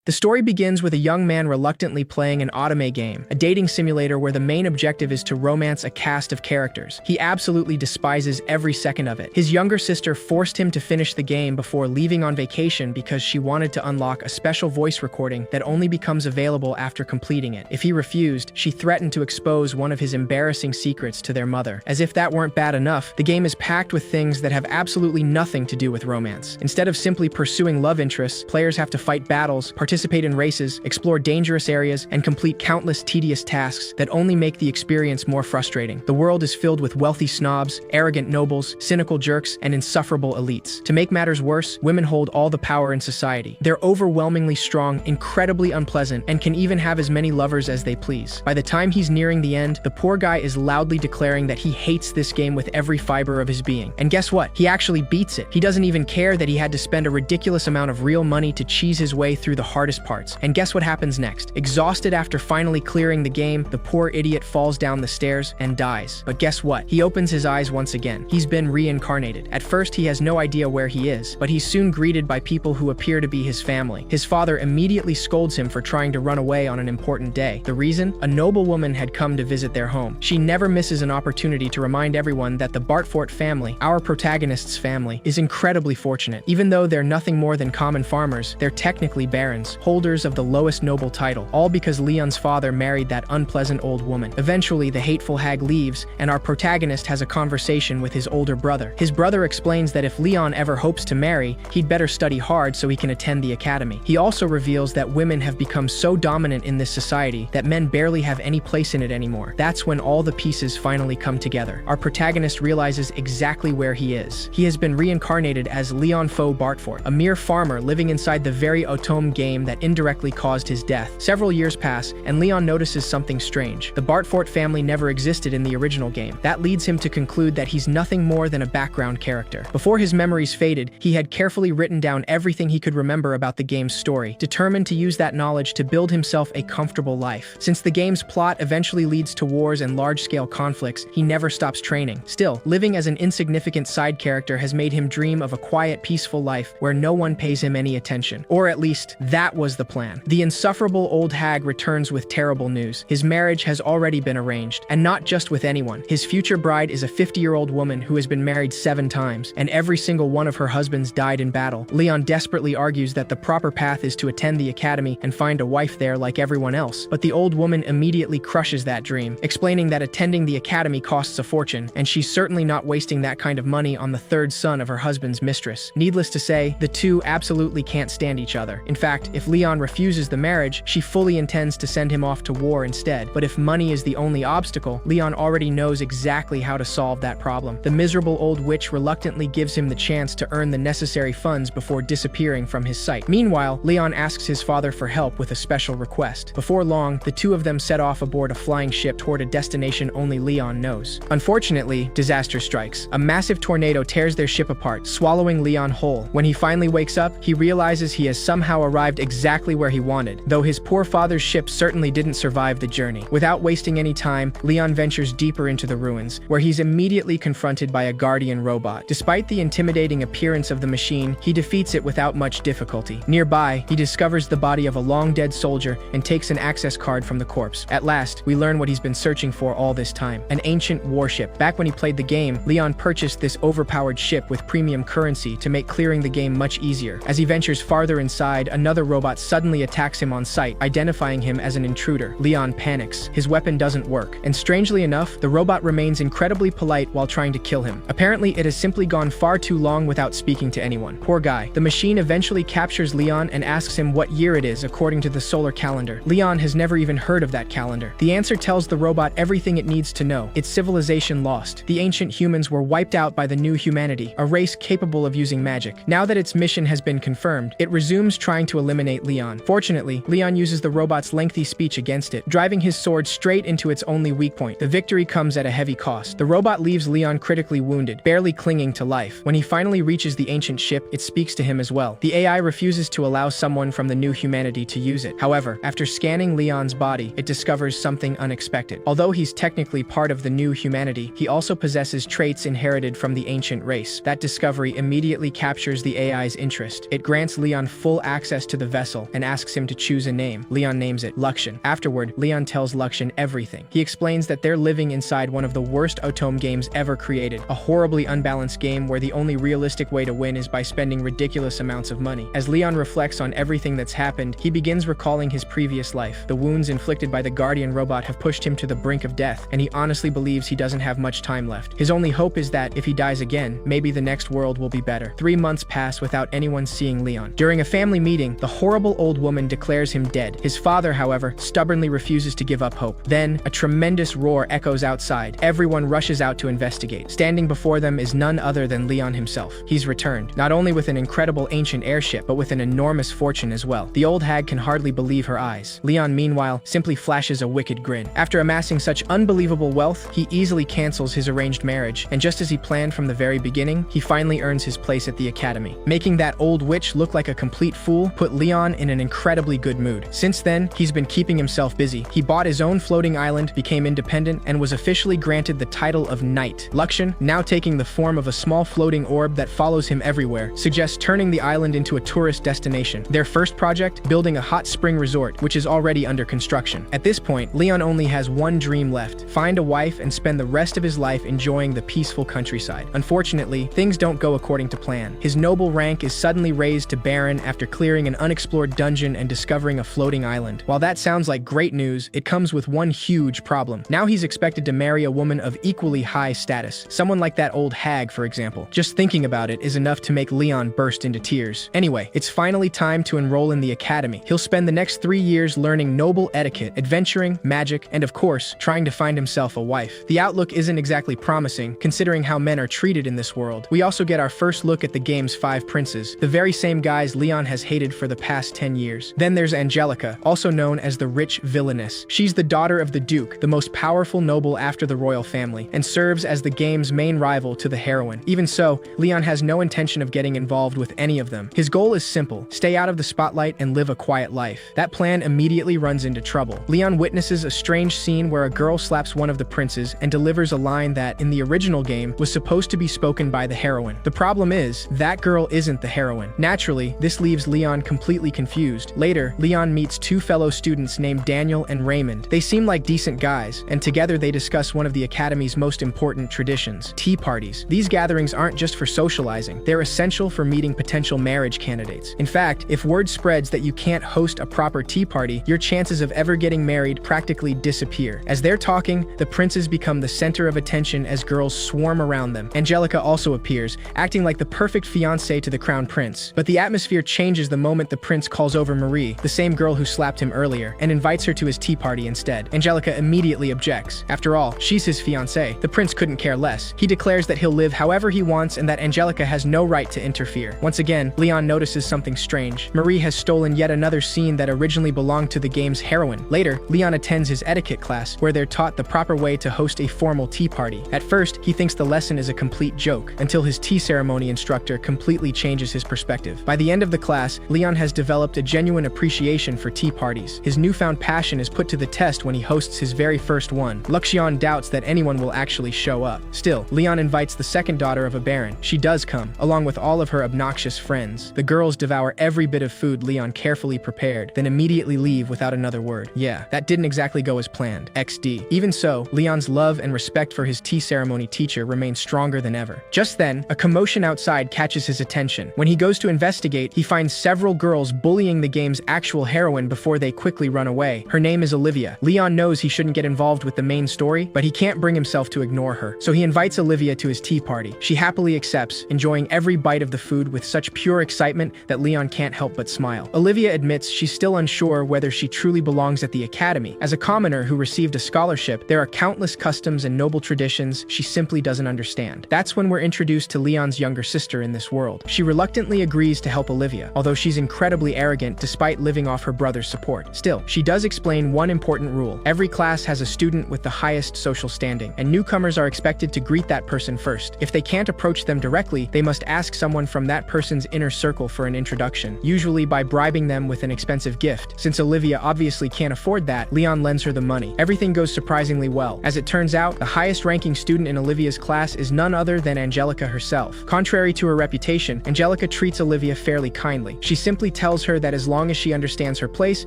The story begins with a young man reluctantly playing an Otome game, a dating simulator where the main objective is to romance a cast of characters. He absolutely despises every second of it. His younger sister forced him to finish the game before leaving on vacation because she wanted to unlock a special voice recording that only becomes available after completing it. If he refused, she threatened to expose one of his embarrassing secrets to their mother. As if that weren't bad enough, the game is packed with things that have absolutely nothing to do with romance. Instead of simply pursuing love interests, players have to fight battles, participate in races, explore dangerous areas, and complete countless tedious tasks that only make the experience more frustrating. The world is filled with wealthy snobs, arrogant nobles, cynical jerks, and insufferable elites. To make matters worse, women hold all the power in society. They're overwhelmingly strong, incredibly unpleasant, and can even have as many lovers as they please. By the time he's nearing the end, the poor guy is loudly declaring that he hates this game with every fiber of his being. And guess what? He actually beats it. He doesn't even care that he had to spend a ridiculous amount of real money to cheese his way through the hardest parts. And guess what happens next? Exhausted after finally clearing the game, the poor idiot falls down the stairs and dies. But guess what? He opens his eyes once again. He's been reincarnated. At first, he has no idea where he is, but he's soon greeted by people who appear to be his family. His father immediately scolds him for trying to run away on an important day. The reason? A noblewoman had come to visit their home. She never misses an opportunity to remind everyone that the Bartfort family, our protagonist's family, is incredibly fortunate. Even though they're nothing more than common farmers, they're technically barons, holders of the lowest noble title, all because Leon's father married that unpleasant old woman. Eventually, the hateful hag leaves, and our protagonist has a conversation with his older brother. His brother explains that if Leon ever hopes to marry, he'd better study hard so he can attend the academy. He also reveals that women have become so dominant in this society that men barely have any place in it anymore. That's when all the pieces finally come together. Our protagonist realizes exactly where he is. He has been reincarnated as Leon Faux Bartfort, a mere farmer living inside the very Otome game that indirectly caused his death. Several years pass, and Leon notices something strange. The Bartfort family never existed in the original game. That leads him to conclude that he's nothing more than a background character. Before his memories faded, he had carefully written down everything he could remember about the game's story, determined to use that knowledge to build himself a comfortable life. Since the game's plot eventually leads to wars and large-scale conflicts, he never stops training. Still, living as an insignificant side character has made him dream of a quiet, peaceful life where no one pays him any attention. Or at least, that was the plan. The insufferable old hag returns with terrible news. His marriage has already been arranged, and not just with anyone. His future bride is a 50-year-old woman who has been married 7 times, and every single one of her husbands died in battle. Leon desperately argues that the proper path is to attend the academy and find a wife there like everyone else, but the old woman immediately crushes that dream, explaining that attending the academy costs a fortune, and she's certainly not wasting that kind of money on the 3rd son of her husband's mistress. Needless to say, the two absolutely can't stand each other. In fact, if Leon refuses the marriage, she fully intends to send him off to war instead. But if money is the only obstacle, Leon already knows exactly how to solve that problem. The miserable old witch reluctantly gives him the chance to earn the necessary funds before disappearing from his sight. Meanwhile, Leon asks his father for help with a special request. Before long, the two of them set off aboard a flying ship toward a destination only Leon knows. Unfortunately, disaster strikes. A massive tornado tears their ship apart, swallowing Leon whole. When he finally wakes up, he realizes he has somehow arrived exactly where he wanted, though his poor father's ship certainly didn't survive the journey. Without wasting any time, Leon ventures deeper into the ruins, where he's immediately confronted by a guardian robot. Despite the intimidating appearance of the machine, he defeats it without much difficulty. Nearby, he discovers the body of a long-dead soldier and takes an access card from the corpse. At last, we learn what he's been searching for all this time: an ancient warship. Back when he played the game, Leon purchased this overpowered ship with premium currency to make clearing the game much easier. As he ventures farther inside, another robot suddenly attacks him on sight, identifying him as an intruder. Leon panics. His weapon doesn't work, and strangely enough, the robot remains incredibly polite while trying to kill him. Apparently, it has simply gone far too long without speaking to anyone. Poor guy. The machine eventually captures Leon and asks him what year it is according to the solar calendar. Leon has never even heard of that calendar. The answer tells the robot everything it needs to know. Its civilization lost. The ancient humans were wiped out by the new humanity, a race capable of using magic. Now that its mission has been confirmed, it resumes trying to eliminate Leon. Fortunately, Leon uses the robot's lengthy speech against it, driving his sword straight into its only weak point. The victory comes at a heavy cost. The robot leaves Leon critically wounded, barely clinging to life. When he finally reaches the ancient ship, it speaks to him as well. The AI refuses to allow someone from the new humanity to use it. However, after scanning Leon's body, it discovers something unexpected. Although he's technically part of the new humanity, he also possesses traits inherited from the ancient race. That discovery immediately captures the AI's interest. It grants Leon full access to the vessel and asks him to choose a name. Leon names it Luxian. Afterward, Leon tells Luxian everything. He explains that they're living inside one of the worst Otome games ever created, a horribly unbalanced game where the only realistic way to win is by spending ridiculous amounts of money. As Leon reflects on everything that's happened, he begins recalling his previous life. The wounds inflicted by the Guardian robot have pushed him to the brink of death, and he honestly believes he doesn't have much time left. His only hope is that, if he dies again, maybe the next world will be better. 3 months pass without anyone seeing Leon. During a family meeting, the horrible old woman declares him dead. His father, however, stubbornly refuses to give up hope. Then, a tremendous roar echoes outside. Everyone rushes out to investigate. Standing before them is none other than Leon himself. He's returned, not only with an incredible ancient airship, but with an enormous fortune as well. The old hag can hardly believe her eyes. Leon, meanwhile, simply flashes a wicked grin. After amassing such unbelievable wealth, he easily cancels his arranged marriage, and just as he planned from the very beginning, he finally earns his place at the academy. Making that old witch look like a complete fool put Leon in an incredibly good mood. Since then, he's been keeping himself busy. He bought his own floating island, became independent, and was officially granted the title of Knight. Luxian, now taking the form of a small floating orb that follows him everywhere, suggests turning the island into a tourist destination. Their first project, building a hot spring resort, which is already under construction. At this point, Leon only has one dream left: find a wife and spend the rest of his life enjoying the peaceful countryside. Unfortunately, things don't go according to plan. His noble rank is suddenly raised to Baron after clearing an unexplored dungeon and discovering a floating island. While that sounds like great news, it comes with one huge problem. Now he's expected to marry a woman of equally high status. Someone like that old hag, for example. Just thinking about it is enough to make Leon burst into tears. Anyway, it's finally time to enroll in the academy. He'll spend the next 3 years learning noble etiquette, adventuring, magic, and of course, trying to find himself a wife. The outlook isn't exactly promising, considering how men are treated in this world. We also get our first look at the game's 5 princes, the very same guys Leon has hated for the past 10 years. Then there's Angelica, also known as the Rich Villainess. She's the daughter of the Duke, the most powerful noble after the royal family, and serves as the game's main rival to the heroine. Even so, Leon has no intention of getting involved with any of them. His goal is simple: stay out of the spotlight and live a quiet life. That plan immediately runs into trouble. Leon witnesses a strange scene where a girl slaps one of the princes and delivers a line that, in the original game, was supposed to be spoken by the heroine. The problem is, that girl isn't the heroine. Naturally, this leaves Leon completely confused. Later, Leon meets 2 fellow students named Daniel and Raymond. They seem like decent guys, and together they discuss one of the academy's most important traditions: tea parties. These gatherings aren't just for socializing, they're essential for meeting potential marriage candidates. In fact, if word spreads that you can't host a proper tea party, your chances of ever getting married practically disappear. As they're talking, the princes become the center of attention as girls swarm around them. Angelica also appears, acting like the perfect fiancé to the crown prince. But the atmosphere changes the moment the prince calls over Marie, the same girl who slapped him earlier, and invites her to his tea party instead. Angelica immediately objects. After all, she's his fiancé. The prince couldn't care less. He declares that he'll live however he wants and that Angelica has no right to interfere. Once again, Leon notices something strange. Marie has stolen yet another scene that originally belonged to the game's heroine. Later, Leon attends his etiquette class, where they're taught the proper way to host a formal tea party. At first, he thinks the lesson is a complete joke, until his tea ceremony instructor completely changes his perspective. By the end of the class, Leon has developed a genuine appreciation for tea parties. His newfound passion is put to the test when he hosts his very first one. Luxian doubts that anyone will actually show up. Still, Leon invites the second daughter of a baron. She does come, along with all of her obnoxious friends. The girls devour every bit of food Leon carefully prepared, then immediately leave without another word. Yeah, that didn't exactly go as planned. XD. Even so, Leon's love and respect for his tea ceremony teacher remains stronger than ever. Just then, a commotion outside catches his attention. When he goes to investigate, he finds several girls bullying the game's actual heroine before they quickly run away. Her name is Olivia. Leon knows he shouldn't get involved with the main story, but he can't bring himself to ignore her. So he invites Olivia to his tea party. She happily accepts, enjoying every bite of the food with such pure excitement that Leon can't help but smile. Olivia admits she's still unsure whether she truly belongs at the academy. As a commoner who received a scholarship, there are countless customs and noble traditions she simply doesn't understand. That's when we're introduced to Leon's younger sister in this world. She reluctantly agrees to help Olivia, although she's incredibly arrogant despite living off her brother's support. Still, she does explain one important rule. Every class has a student with the highest social standing, and newcomers are expected to greet that person first. If they can't approach them directly, they must ask someone from that person's inner circle for an introduction, usually by bribing them with an expensive gift. Since Olivia obviously can't afford that, Leon lends her the money. Everything goes surprisingly well. As it turns out, the highest-ranking student in Olivia's class is none other than Angelica herself. Contrary to her reputation, Angelica treats Olivia fairly kindly. She simply tells her that as long as she understands her place,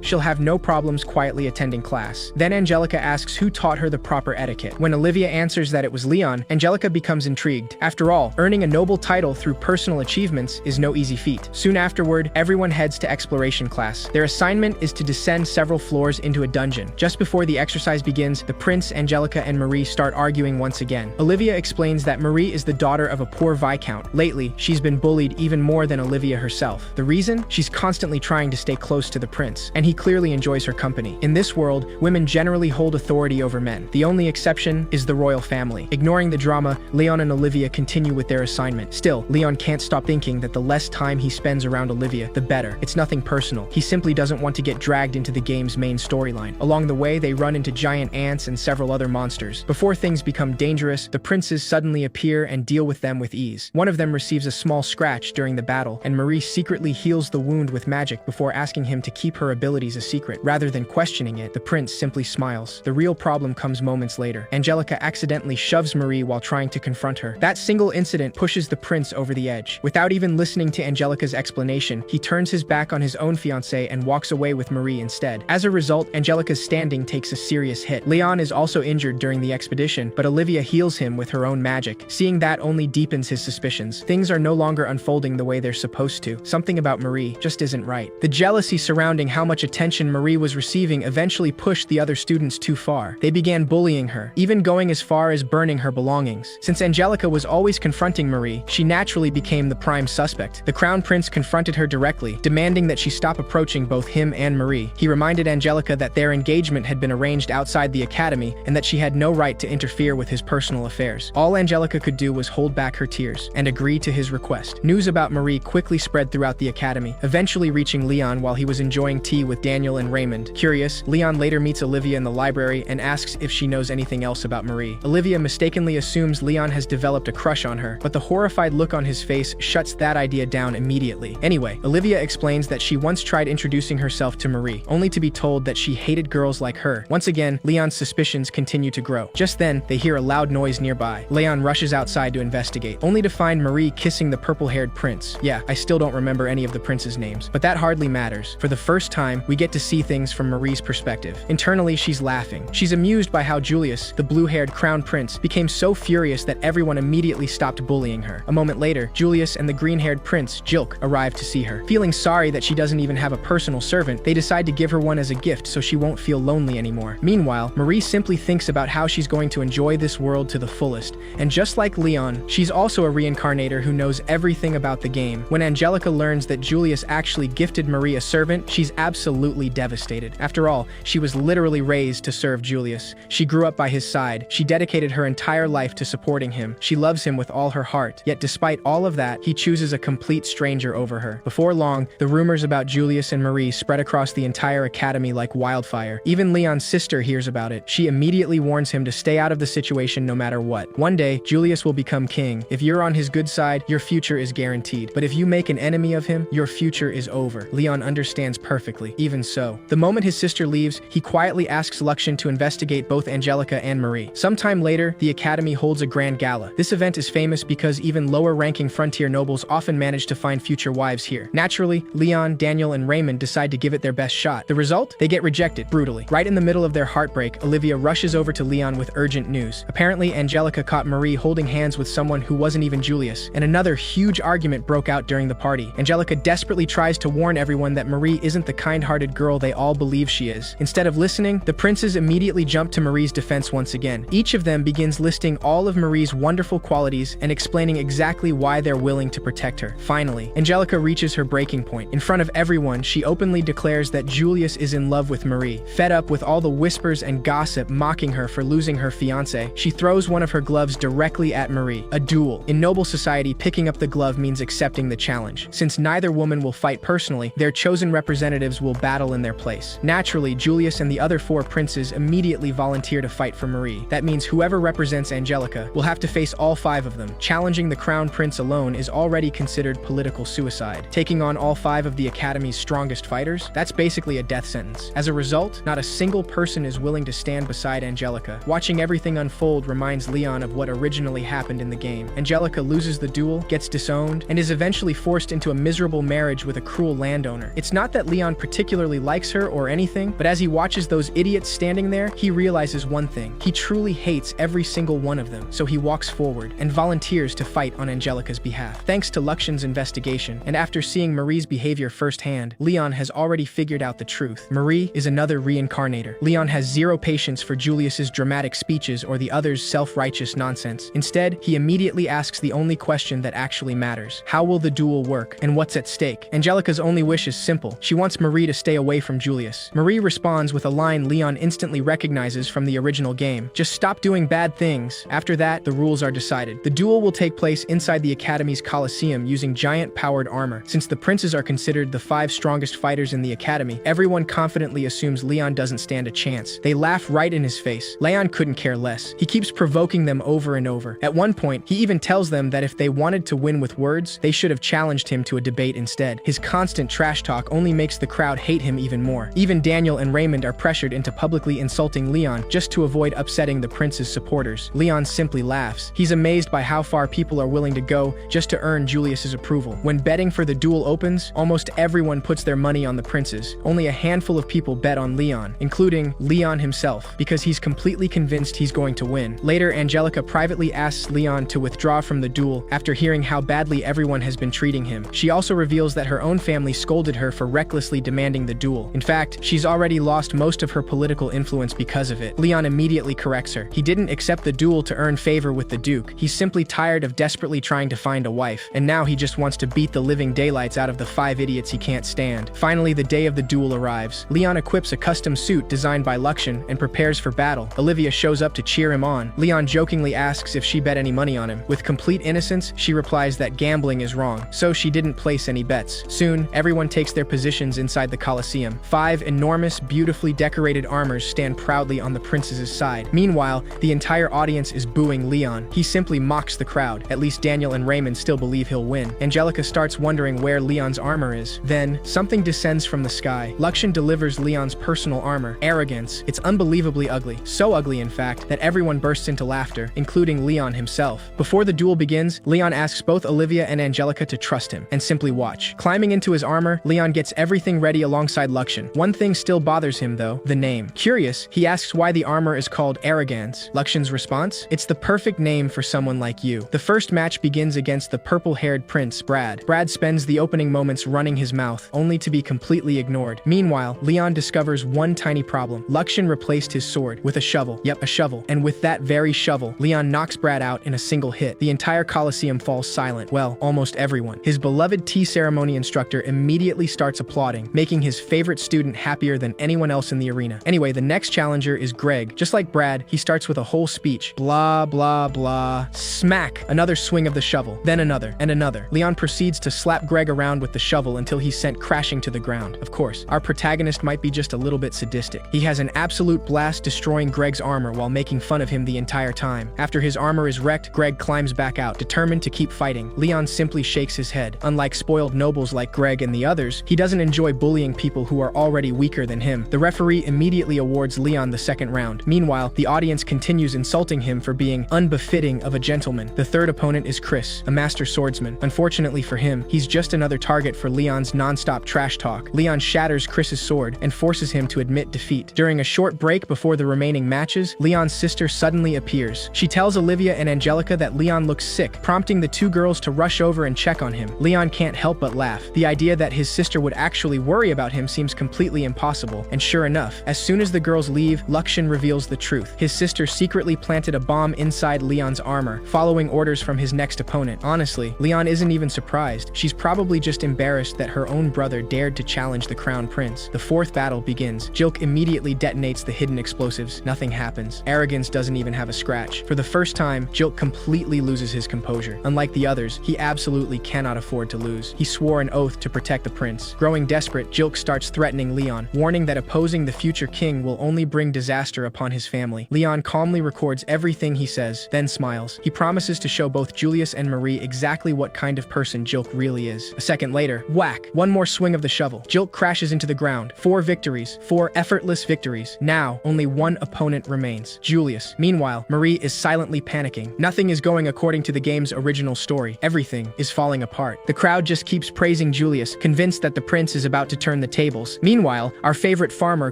she'll have no problems quietly attending class. Then Angelica asks who taught her the proper etiquette. When Olivia answers that it was Leon, Angelica becomes intrigued. After all, earning a noble title through personal achievements is no easy feat. Soon afterward, everyone heads to exploration class. Their assignment is to descend several floors into a dungeon. Just before the exercise begins, the prince, Angelica, and Marie start arguing once again. Olivia explains that Marie is the daughter of a poor viscount. Lately, she's been bullied even more than Olivia herself. The reason? She's constantly trying to stay close to the prince, and he clearly enjoys her company. In this world, women generally hold authority over men. The only exception is the royal family. Ignoring the drama, Leon and Olivia continue with their assignment. Still, Leon can't stop thinking that the less time he spends around Olivia, the better. It's nothing personal. He simply doesn't want to get dragged into the game's main storyline. Along the way, they run into giant ants and several other monsters. Before things become dangerous, the princes suddenly appear and deal with them with ease. One of them receives a small scratch during the battle, and Marie secretly heals the wound with magic before asking him to keep her abilities a secret. Rather than questioning it, the prince simply smiles. The real problem comes moments later. Angelica accidentally shoves Marie while trying to confront her. That single incident pushes the prince over the edge. Without even listening to Angelica's explanation, he turns his back on his own fiancée and walks away with Marie instead. As a result, Angelica's standing takes a serious hit. Leon is also injured during the expedition, but Olivia heals him with her own magic. Seeing that only deepens his suspicions. Things are no longer unfolding the way they're supposed to. Something about Marie just isn't right. The jealousy surrounding how much attention Marie was receiving eventually pushed the other students too far. They began bullying her, even going as far as burning her belongings. Since Angelica was always confronting Marie, she naturally became the prime suspect. The crown prince confronted her directly, demanding that she stop approaching both him and Marie. He reminded Angelica that their engagement had been arranged outside the academy and that she had no right to interfere with his personal affairs. All Angelica could do was hold back her tears and agree to his request. News about Marie quickly spread throughout the academy, eventually reaching Leon while he was enjoying tea with Daniel and Raymond. Curious, Leon later meets Olivia in the library and asks if she knows anything else about Marie. Olivia mistakenly assumes Leon has developed a crush on her, but the horrified look on his face shuts that idea down immediately. Anyway, Olivia explains that she once tried introducing herself to Marie, only to be told that she hated girls like her. Once again, Leon's suspicions continue to grow. Just then, they hear a loud noise nearby. Leon rushes outside to investigate, only to find Marie kissing the purple-haired prince. Yeah, I still don't remember any of the prince's names, but that hardly matters. For the first time, we get to see things from Marie's perspective. Internally, she's laughing. She's amused by how Julius, the blue-haired crown prince, became so furious that everyone immediately stopped bullying her. A moment later, Julius and the green-haired prince, Jilk, arrive to see her. Feeling sorry that she doesn't even have a personal servant, they decide to give her one as a gift so she won't feel lonely anymore. Meanwhile, Marie simply thinks about how she's going to enjoy this world to the fullest, and just like Leon, she's also a reincarnator who knows everything about the game. When Angelica learns that Julius actually gifted Marie a servant, she's absolutely devastated. After all, she was literally raised to serve Julius. She grew up by his side. She dedicated her entire life to supporting him. She loves him with all her heart. Yet despite all of that, he chooses a complete stranger over her. Before long, the rumors about Julius and Marie spread across the entire academy like wildfire. Even Leon's sister hears about it. She immediately warns him to stay out of the situation no matter what. One day, Julius will become king. If you're on his good side, your future is guaranteed. But if you make an enemy of him, your future is over. Leon understands perfectly. Even so, the moment his sister leaves, he quietly asks Luxian to investigate both Angelica and Marie. Sometime later, the academy holds a grand gala. This event is famous because even lower-ranking frontier nobles often manage to find future wives here. Naturally, Leon, Daniel, and Raymond decide to give it their best shot. The result? They get rejected, brutally. Right in the middle of their heartbreak, Olivia rushes over to Leon with urgent news. Apparently, Angelica caught Marie holding hands with someone who wasn't even Julius, and another huge argument broke out during the party. Angelica desperately tries to warn everyone that Marie isn't the kind-hearted girl they all believe she is. Instead of listening, the princes immediately jump to Marie's defense once again. Each of them begins listing all of Marie's wonderful qualities and explaining exactly why they're willing to protect her. Finally, Angelica reaches her breaking point. In front of everyone, she openly declares that Julius is in love with Marie. Fed up with all the whispers and gossip mocking her for losing her fiancé, she throws one of her gloves directly at Marie. A duel. In noble society, picking up the glove means accepting the challenge. Since neither woman will fight personally, their chosen representatives will battle in their place. Naturally, Julius and the other four princes immediately volunteer to fight for Marie. That means whoever represents Angelica will have to face all five of them. Challenging the crown prince alone is already considered political suicide. Taking on all five of the academy's strongest fighters? That's basically a death sentence. As a result, not a single person is willing to stand beside Angelica. Watching everything unfold reminds Leon of what originally happened in the game. Angelica loses the duel, gets disowned, and is eventually forced into a miserable marriage with a cruel landowner. It's not that Leon particularly likes her or anything, but as he watches those idiots standing there, he realizes one thing. He truly hates every single one of them, so he walks forward and volunteers to fight on Angelica's behalf. Thanks to Luxion's investigation, and after seeing Marie's behavior firsthand, Leon has already figured out the truth. Marie is another reincarnator. Leon has zero patience for Julius's dramatic speeches or the other's self-righteous nonsense. Instead, he immediately asks the only question that actually matters. How will the duel work, and what's at stake? Angelica's only wish is simple. She wants Marie to stay away from Julius. Marie responds with a line Leon instantly recognizes from the original game. Just stop doing bad things. After that, the rules are decided. The duel will take place inside the Academy's Colosseum using giant-powered armor. Since the princes are considered the 5 strongest fighters in the Academy, everyone confidently assumes Leon doesn't stand a chance. They laugh right in his face. Leon couldn't care less. He keeps provoking them over and over. At one point, he even tells them that if they wanted to win with words, they should have challenged him to a debate instead. His constant trash talk only makes the crowd hate him even more. Even Daniel and Raymond are pressured into publicly insulting Leon just to avoid upsetting the prince's supporters. Leon simply laughs. He's amazed by how far people are willing to go just to earn Julius's approval. When betting for the duel opens, almost everyone puts their money on the princes. Only a handful of people bet on Leon, including Leon himself, because he's completely convinced he's going to win. Later, Angelica privately asks Leon to withdraw from the duel after hearing how badly everyone has been treating him. She also reveals that her own family scolded her for recklessly demanding the duel. In fact, she's already lost most of her political influence because of it. Leon immediately corrects her. He didn't accept the duel to earn favor with the Duke. He's simply tired of desperately trying to find a wife, and now he just wants to beat the living daylights out of the 5 idiots he can't stand. Finally, the day of the duel arrives. Leon equips a custom suit designed by Luxion and prepares for battle. Olivia shows up to cheer him on. Leon jokingly asks if she bet any money on him. With complete innocence, she replies that gambling is wrong, so she didn't place any bets. Soon, everyone takes their positions inside the Colosseum. 5 enormous, beautifully decorated armors stand proudly on the prince's side. Meanwhile, the entire audience is booing Leon. He simply mocks the crowd. At least Daniel and Raymond still believe he'll win. Angelica starts wondering where Leon's armor is. Then, something descends from the sky. Luxion delivers Leon's personal armor, Arrogance. It's unbelievably ugly. So ugly, in fact, that everyone bursts into laughter, including Leon himself. Before the duel begins, Leon asks both Olivia and Angelica to trust him and simply watch. Climbing into his armor, Leon gets everything ready alongside Luxion. One thing still bothers him though, the name. Curious, he asks why the armor is called Arrogance. Luxion's response? It's the perfect name for someone like you. The first match begins against the purple-haired prince, Brad. Brad spends the opening moments running his mouth, only to be completely ignored. Meanwhile, Leon discovers one tiny problem. Luxion replaced his sword with a shovel. Yep, a shovel. And with that very shovel, Leon knocks Brad out in a single hit. The entire Colosseum falls silent. Well, almost everyone. His beloved tea ceremony instructor immediately starts applauding, making his favorite student happier than anyone else in the arena. Anyway, the next challenger is Greg. Just like Brad, he starts with a whole speech. Blah, blah, blah. Smack! Another swing of the shovel. Then another, and another. Leon proceeds to slap Greg around with the shovel until he's sent crashing to the ground. Of course, our protagonist might be just a little bit sadistic. He has an absolute blast destroying Greg's armor while making fun of him the entire time. After his armor is wrecked, Greg climbs back out, determined to keep fighting. Leon simply shakes his head. Unlike spoiled nobles like Greg and the others, he doesn't enjoy bullying people who are already weaker than him. The referee immediately awards Leon the second round. Meanwhile, the audience continues insulting him for being unbefitting of a gentleman. The third opponent is Chris, a master swordsman. Unfortunately for him, he's just another target for Leon's non-stop trash talk. Leon shatters Chris's sword and forces him to admit defeat. During a short break before the remaining matches, Leon's sister suddenly appears. She tells Olivia and Angelica that Leon looks sick, prompting the 2 girls to rush over and check on him. Leon can't help but laugh. The idea that his sister would actually worry about him seems completely impossible. And sure enough, as soon as the girls leave, Luxion reveals the truth. His sister secretly planted a bomb inside Leon's armor, following orders from his next opponent. Honestly, Leon isn't even surprised. She's probably just embarrassed that her own brother dared to challenge the crown prince. The 4th battle begins. Jilk immediately detonates the hidden explosives. Nothing happens. Arrogance doesn't even have a scratch. For the first time, Jilk completely loses his composure. Unlike the others, he absolutely cannot afford to lose. He swore an oath to protect the prince. Growing desperate, Jilk starts threatening Leon, warning that opposing the future king will only bring disaster upon his family. Leon calmly records everything he says, then smiles. He promises to show both Julius and Marie exactly what kind of person Jilk really is. A second later, whack! One more swing of the shovel. Jilk crashes into the ground. 4 victories. 4 effortless victories. Now, only one opponent remains. Julius. Meanwhile, Marie is silently panicking. Nothing is going according to the game's original story. Everything is falling apart. The crowd just keeps praising Julius, convinced that the prince is about to turn the tables. Meanwhile, our favorite farmer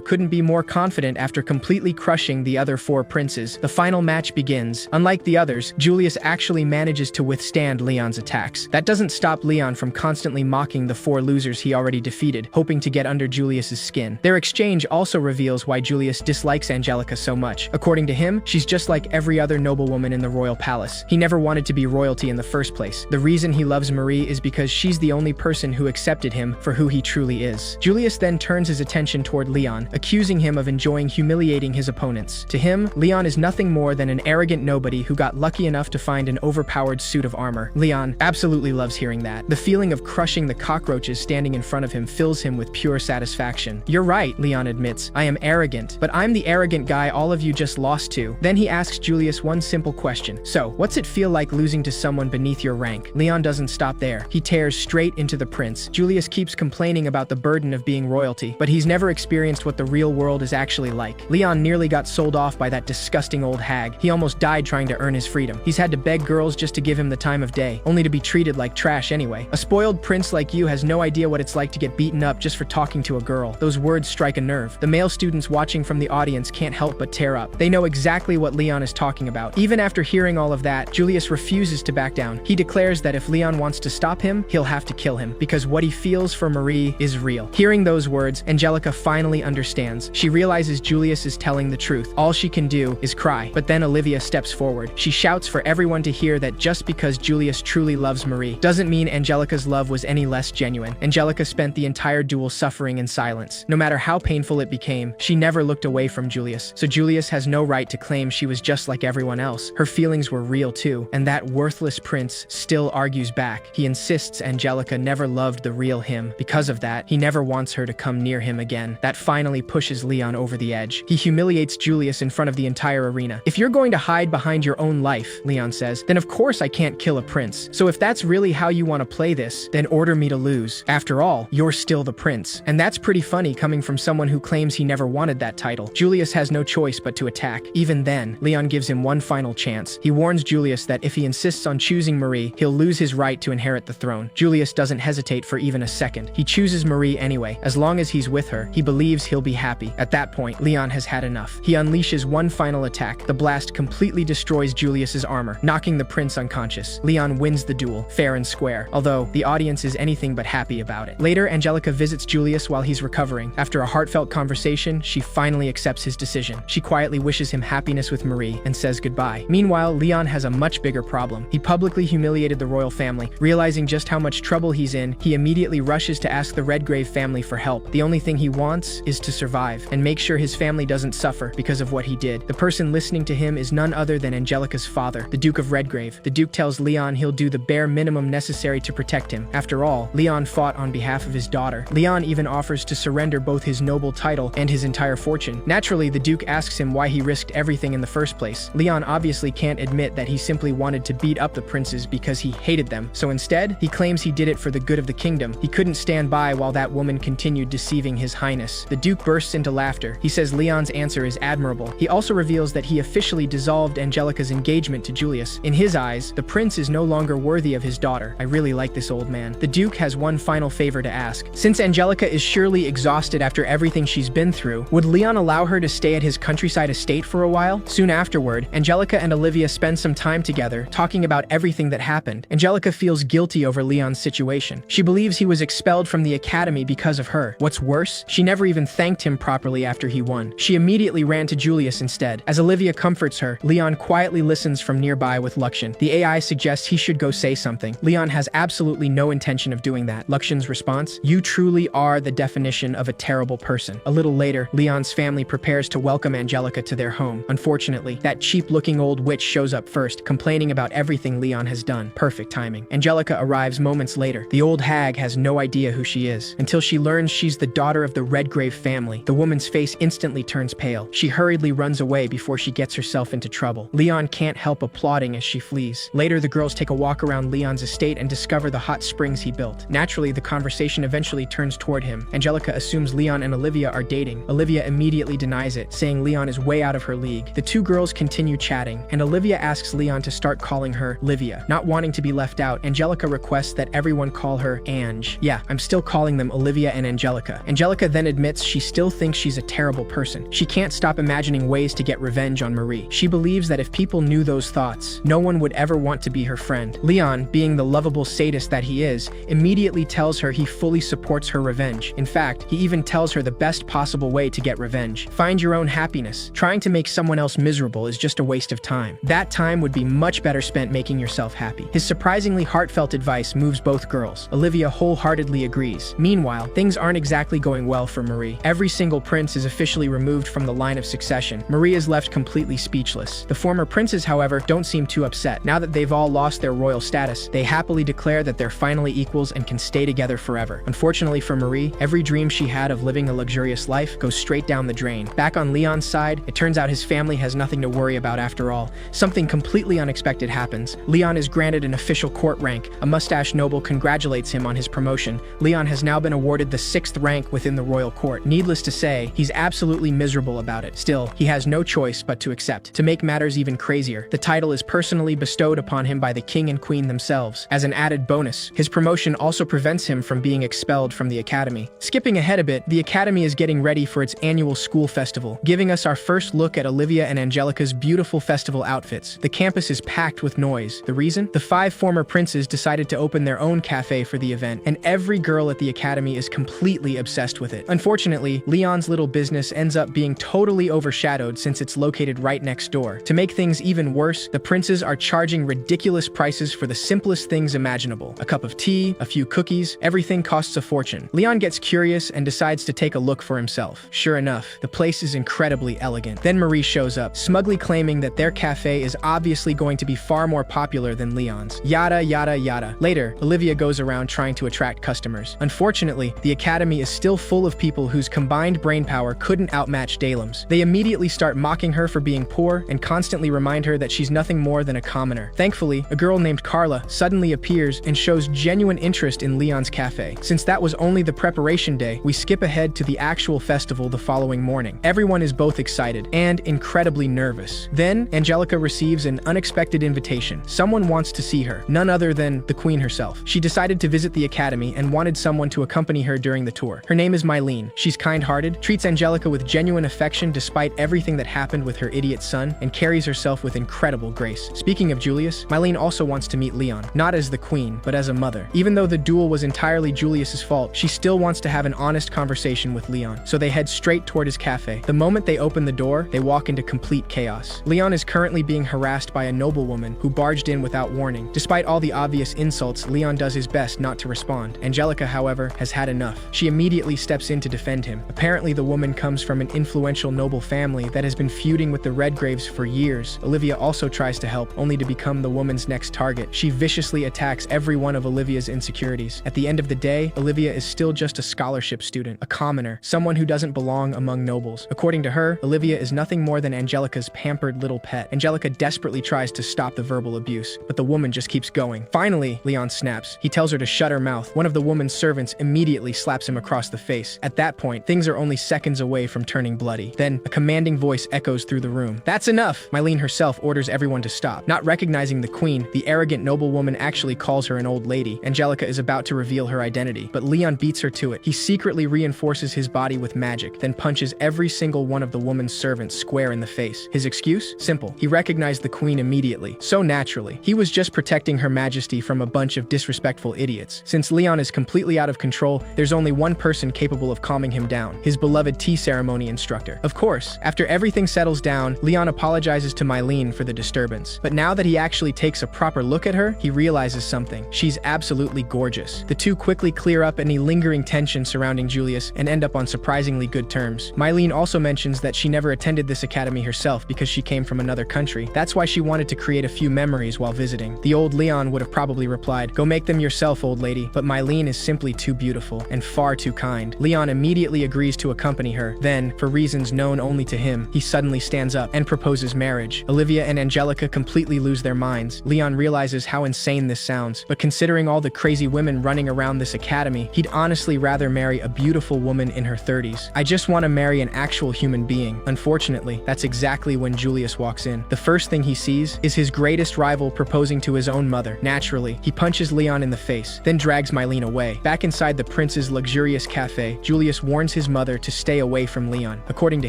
couldn't be more confident after completely crushing the other 4 princes. The final match begins. Unlike the others, Julius actually manages to withstand Leon's attacks. That doesn't stop Leon from constantly mocking the 4 losers he already defeated, hoping to get under Julius's skin. Their exchange also reveals why Julius dislikes Angelica so much. According to him, she's just like every other noblewoman in the royal palace. He never wanted to be royalty in the first place. The reason he loves Marie is because she's the only person who accepted him for who he truly is. Julius then turns his attention toward Leon, accusing him of enjoying humiliating his opponents. To him, Leon is nothing more than an arrogant nobody who got lucky enough to find an overpowered suit of armor. Leon absolutely loves hearing that. The feeling of crushing the cockroaches standing in front of him fills him with pure satisfaction. You're right, Leon admits. I am arrogant, but I'm the arrogant guy all of you just lost to. Then he asks Julius one simple question. So, what's it feel like losing to someone beneath your rank? Leon doesn't stop there. He tears straight into the prince. Julius keeps complaining about the burden of being royalty, but he's never experienced what the real world is actually like. Leon nearly got sold off by that disgusting old hag. He almost died trying to earn his freedom. He's had to beg girls just to give him the time of day, only to be treated like trash anyway. A spoiled prince like you has no idea what it's like to get beaten up just for talking to a girl. Those words strike a nerve. The male students watching from the audience can't help but tear up. They know exactly what Leon is talking about. Even after hearing all of that, Julius refuses to back down. He declares that if Leon wants to stop him, he'll have to kill him, because what he feels for Marie is real. Hearing those words, Angelica finally understands. She realizes Julius is telling the truth. All she can do is cry. But then Olivia steps forward. She shouts for everyone to hear that just because Julius truly loves Marie doesn't mean Angelica's love was any less genuine. Angelica spent the entire duel suffering in silence. No matter how painful it became, she never looked away from Julius. So Julius has no right to claim she was just like everyone else. Her feelings were real too, and that worthless prince still argues back. He insists Angelica never loved the real him. Because of that, he never wants her to come near him again. That finally pushes Leon over the edge. He humiliates Julius in front of the entire arena. If you're going to hide behind your own life, Leon says, then of course I can't kill a prince. So if that's really how you want to play this, then order me to lose. After all, you're still the prince. And that's pretty funny coming from someone who claims he never wanted that title. Julius has no choice but to attack. Even then, Leon gives him one final chance. He warns Julius that if he insists on choosing Marie, he'll lose his right to inherit the throne. Julius doesn't hesitate for even a second. He chooses Marie anyway. As long as he's with her, he believes he'll be happy. At that point, Leon has had enough. He unleashes one final attack. The blast completely destroys Julius's armor, knocking the prince unconscious. Leon wins the duel, fair and square, although the audience is anything but happy about it. Later, Angelica visits Julius while he's recovering. After a heartfelt conversation, she finally accepts his decision. She quietly wishes him happiness with Marie and says goodbye. Meanwhile, Leon has a much bigger problem. He publicly humiliated the royal family. Realizing just how much trouble he's in, he immediately rushes to ask the Redgrave family for help. The only thing he wants is to survive and make sure his family doesn't suffer because of what he did. The person listening to him is none other than Angelica's father, the Duke of Redgrave. The Duke tells Leon he'll do the bare minimum necessary to protect him. After all, Leon fought on behalf of his daughter. Leon even offers to surrender both his noble title and his entire fortune. Naturally, the Duke asks him why he risked everything in the first place. Leon obviously can't admit that he simply wanted to beat up the princes because he hated them. So instead, he claims he did it for the good of the kingdom. He couldn't stand by while that woman continued deceiving his highness. The Duke bursts into laughter. He says Leon's answer is admirable. He also reveals that he officially dissolved Angelica's engagement to Julius. In his eyes, the prince is no longer worthy of his daughter. I really like this old man. The Duke has one final favor to ask. Since Angelica is surely exhausted after everything she's been through, would Leon allow her to stay at his countryside estate for a while? Soon afterward, Angelica and Olivia spend some time together, talking about everything that happened. Angelica feels guilty over Leon's situation. She believes he was expelled from the academy because of her. What's worse, she never even thanked him properly after he won. She immediately ran to Julius instead. As Olivia comforts her, Leon quietly listens from nearby with Luxan. The AI suggests he should go say something. Leon has absolutely no intention of doing that. Luxan's response: "You truly are the definition of a terrible person." A little later, Leon's family prepares to welcome Angelica to their home. Unfortunately, that cheap-looking old witch shows up first, complaining about everything Leon has done. Perfect timing. Angelica arrives moments later. The old hag has no idea who she is, until she learns she's the daughter of the Redgrave family. The woman's face instantly turns pale. She hurriedly runs away before she gets herself into trouble. Leon can't help applauding as she flees. Later, the girls take a walk around Leon's estate and discover the hot springs he built. Naturally, the conversation eventually turns toward him. Angelica assumes Leon and Olivia are dating. Olivia immediately denies it, saying Leon is way out of her league. The two girls continue chatting, and Olivia asks Leon to start calling her Livia. Not wanting to be left out, Angelica requests that everyone call her Ange. Yeah, I'm still calling them Olivia and Angelica. Angelica then admits she still thinks she's a terrible person. She can't stop imagining ways to get revenge on Marie. She believes that if people knew those thoughts, no one would ever want to be her friend. Leon, being the lovable sadist that he is, immediately tells her he fully supports her revenge. In fact, he even tells her the best possible way to get revenge. Find your own happiness. Trying to make someone else miserable is just a waste of time. That time would be much better spent making yourself happy. His surprisingly heartfelt advice moves both girls. Olivia wholeheartedly agrees. Meanwhile, things aren't exactly going well for Marie. Every single prince is officially removed from the line of succession. Marie is left completely speechless. The former princes, however, don't seem too upset. Now that they've all lost their royal status, they happily declare that they're finally equals and can stay together forever. Unfortunately for Marie, every dream she had of living a luxurious life goes straight down the drain. Back on Leon's side, it turns out his family has nothing to worry about after all. Something completely unexpected happens. Leon is granted an official court rank. A mustache noble congratulates him on his promotion. Leon has now been awarded the 6th rank within the royal court. Needless to say, he's absolutely miserable about it. Still, he has no choice but to accept. To make matters even crazier, the title is personally bestowed upon him by the king and queen themselves. As an added bonus, his promotion also prevents him from being expelled from the academy. Skipping ahead a bit, the academy is getting ready for its annual school festival, giving us our first look at Olivia and Angelica's beautiful festival outfits. The campus is packed with noise. The reason? The 5 former princes decided to open their own cafe for the event, and every girl at the academy is completely obsessed with it. Unfortunately, Leon's little business ends up being totally overshadowed since it's located right next door. To make things even worse, the princes are charging ridiculous prices for the simplest things imaginable. A cup of tea, a few cookies, everything costs a fortune. Leon gets curious and decides to take a look for himself. Sure enough, the place is incredibly elegant. Then Marie shows up, smugly claiming that their cafe is obviously going to be far more popular than Leon's. Yada yada yada. Later, Olivia goes around trying to attract customers. Unfortunately, the academy is still full of people whose combined brainpower couldn't outmatch Dalem's. They immediately start mocking her for being poor and constantly remind her that she's nothing more than a commoner. Thankfully, a girl named Carla suddenly appears and shows genuine interest in Leon's cafe. Since that was only the preparation day, we skip ahead to the actual festival the following morning. Everyone is both excited and incredibly nervous. Then, Angelica receives an unexpected invitation. Someone wants to see her, none other than the queen herself. She decided to visit the academy and wanted someone to accompany her during the tour. Her name is Mylene. She's kind-hearted, treats Angelica with genuine affection despite everything that happened with her idiot son, and carries herself with incredible grace. Speaking of Julius, Mylene also wants to meet Leon, not as the queen, but as a mother. Even though the duel was entirely Julius's fault, she still wants to have an honest conversation with Leon, so they head straight toward his cafe. The moment they open the door, they walk into complete chaos. Leon is currently being harassed by a noblewoman who barged in without warning. Despite all the obvious insults, Leon does his best not to respond. Angelica, however, has had enough. She immediately steps in to defend him. Apparently, the woman comes from an influential noble family that has been feuding with the Redgraves for years. Olivia also tries to help, only to become the woman's next target. She viciously attacks every one of Olivia's insecurities. At the end of the day, Olivia is still just a scholarship student, a commoner, someone who doesn't belong among nobles. According to her, Olivia is nothing more than Angelica's pampered little pet. Angelica desperately tries to stop the verbal abuse, but the woman just keeps going. Finally, Leon snaps. He tells her to shut her mouth. One of the woman's servants immediately slaps him across the face. At that point, things are only seconds away from turning bloody. Then, a commanding voice echoes through the room. "That's enough!" Mylene herself orders everyone to stop. Not recognizing the queen, the arrogant noblewoman actually calls her an old lady. Angelica is about to reveal her identity, but Leon beats her to it. He secretly reinforces his body with magic, then punches every single one of the woman's servants square in the face. His excuse? Simple. He recognized the queen immediately, so naturally. He was just protecting Her Majesty from a bunch of disrespectful idiots. Since Leon is completely out of control, there's only one person capable of calming him down, his beloved tea ceremony instructor. Of course, after everything settles down, Leon apologizes to Mylene for the disturbance. But now that he actually takes a proper look at her, he realizes something. She's absolutely gorgeous. The two quickly clear up any lingering tension surrounding Julius and end up on surprisingly good terms. Mylene also mentions that she never attended this academy herself because she came from another country. That's why she wanted to create a few memories while visiting. The old Leon would have probably replied, "Go make them yourself, old lady," but Mylene is simply too beautiful and far too kind. Leon immediately agrees to accompany her. Then, for reasons known only to him, he suddenly stands up and proposes marriage. Olivia and Angelica completely lose their minds. Leon realizes how insane this sounds, but considering all the crazy women running around this academy, he'd honestly rather marry a beautiful woman in her 30s. "I just want to marry an actual human being." Unfortunately, that's exactly when Julius walks in. The first thing he sees is his greatest rival proposing to his own mother. Naturally, he punches Leon in the face. Julius, then drags Mylene away. Back inside the prince's luxurious cafe, Julius warns his mother to stay away from Leon. According to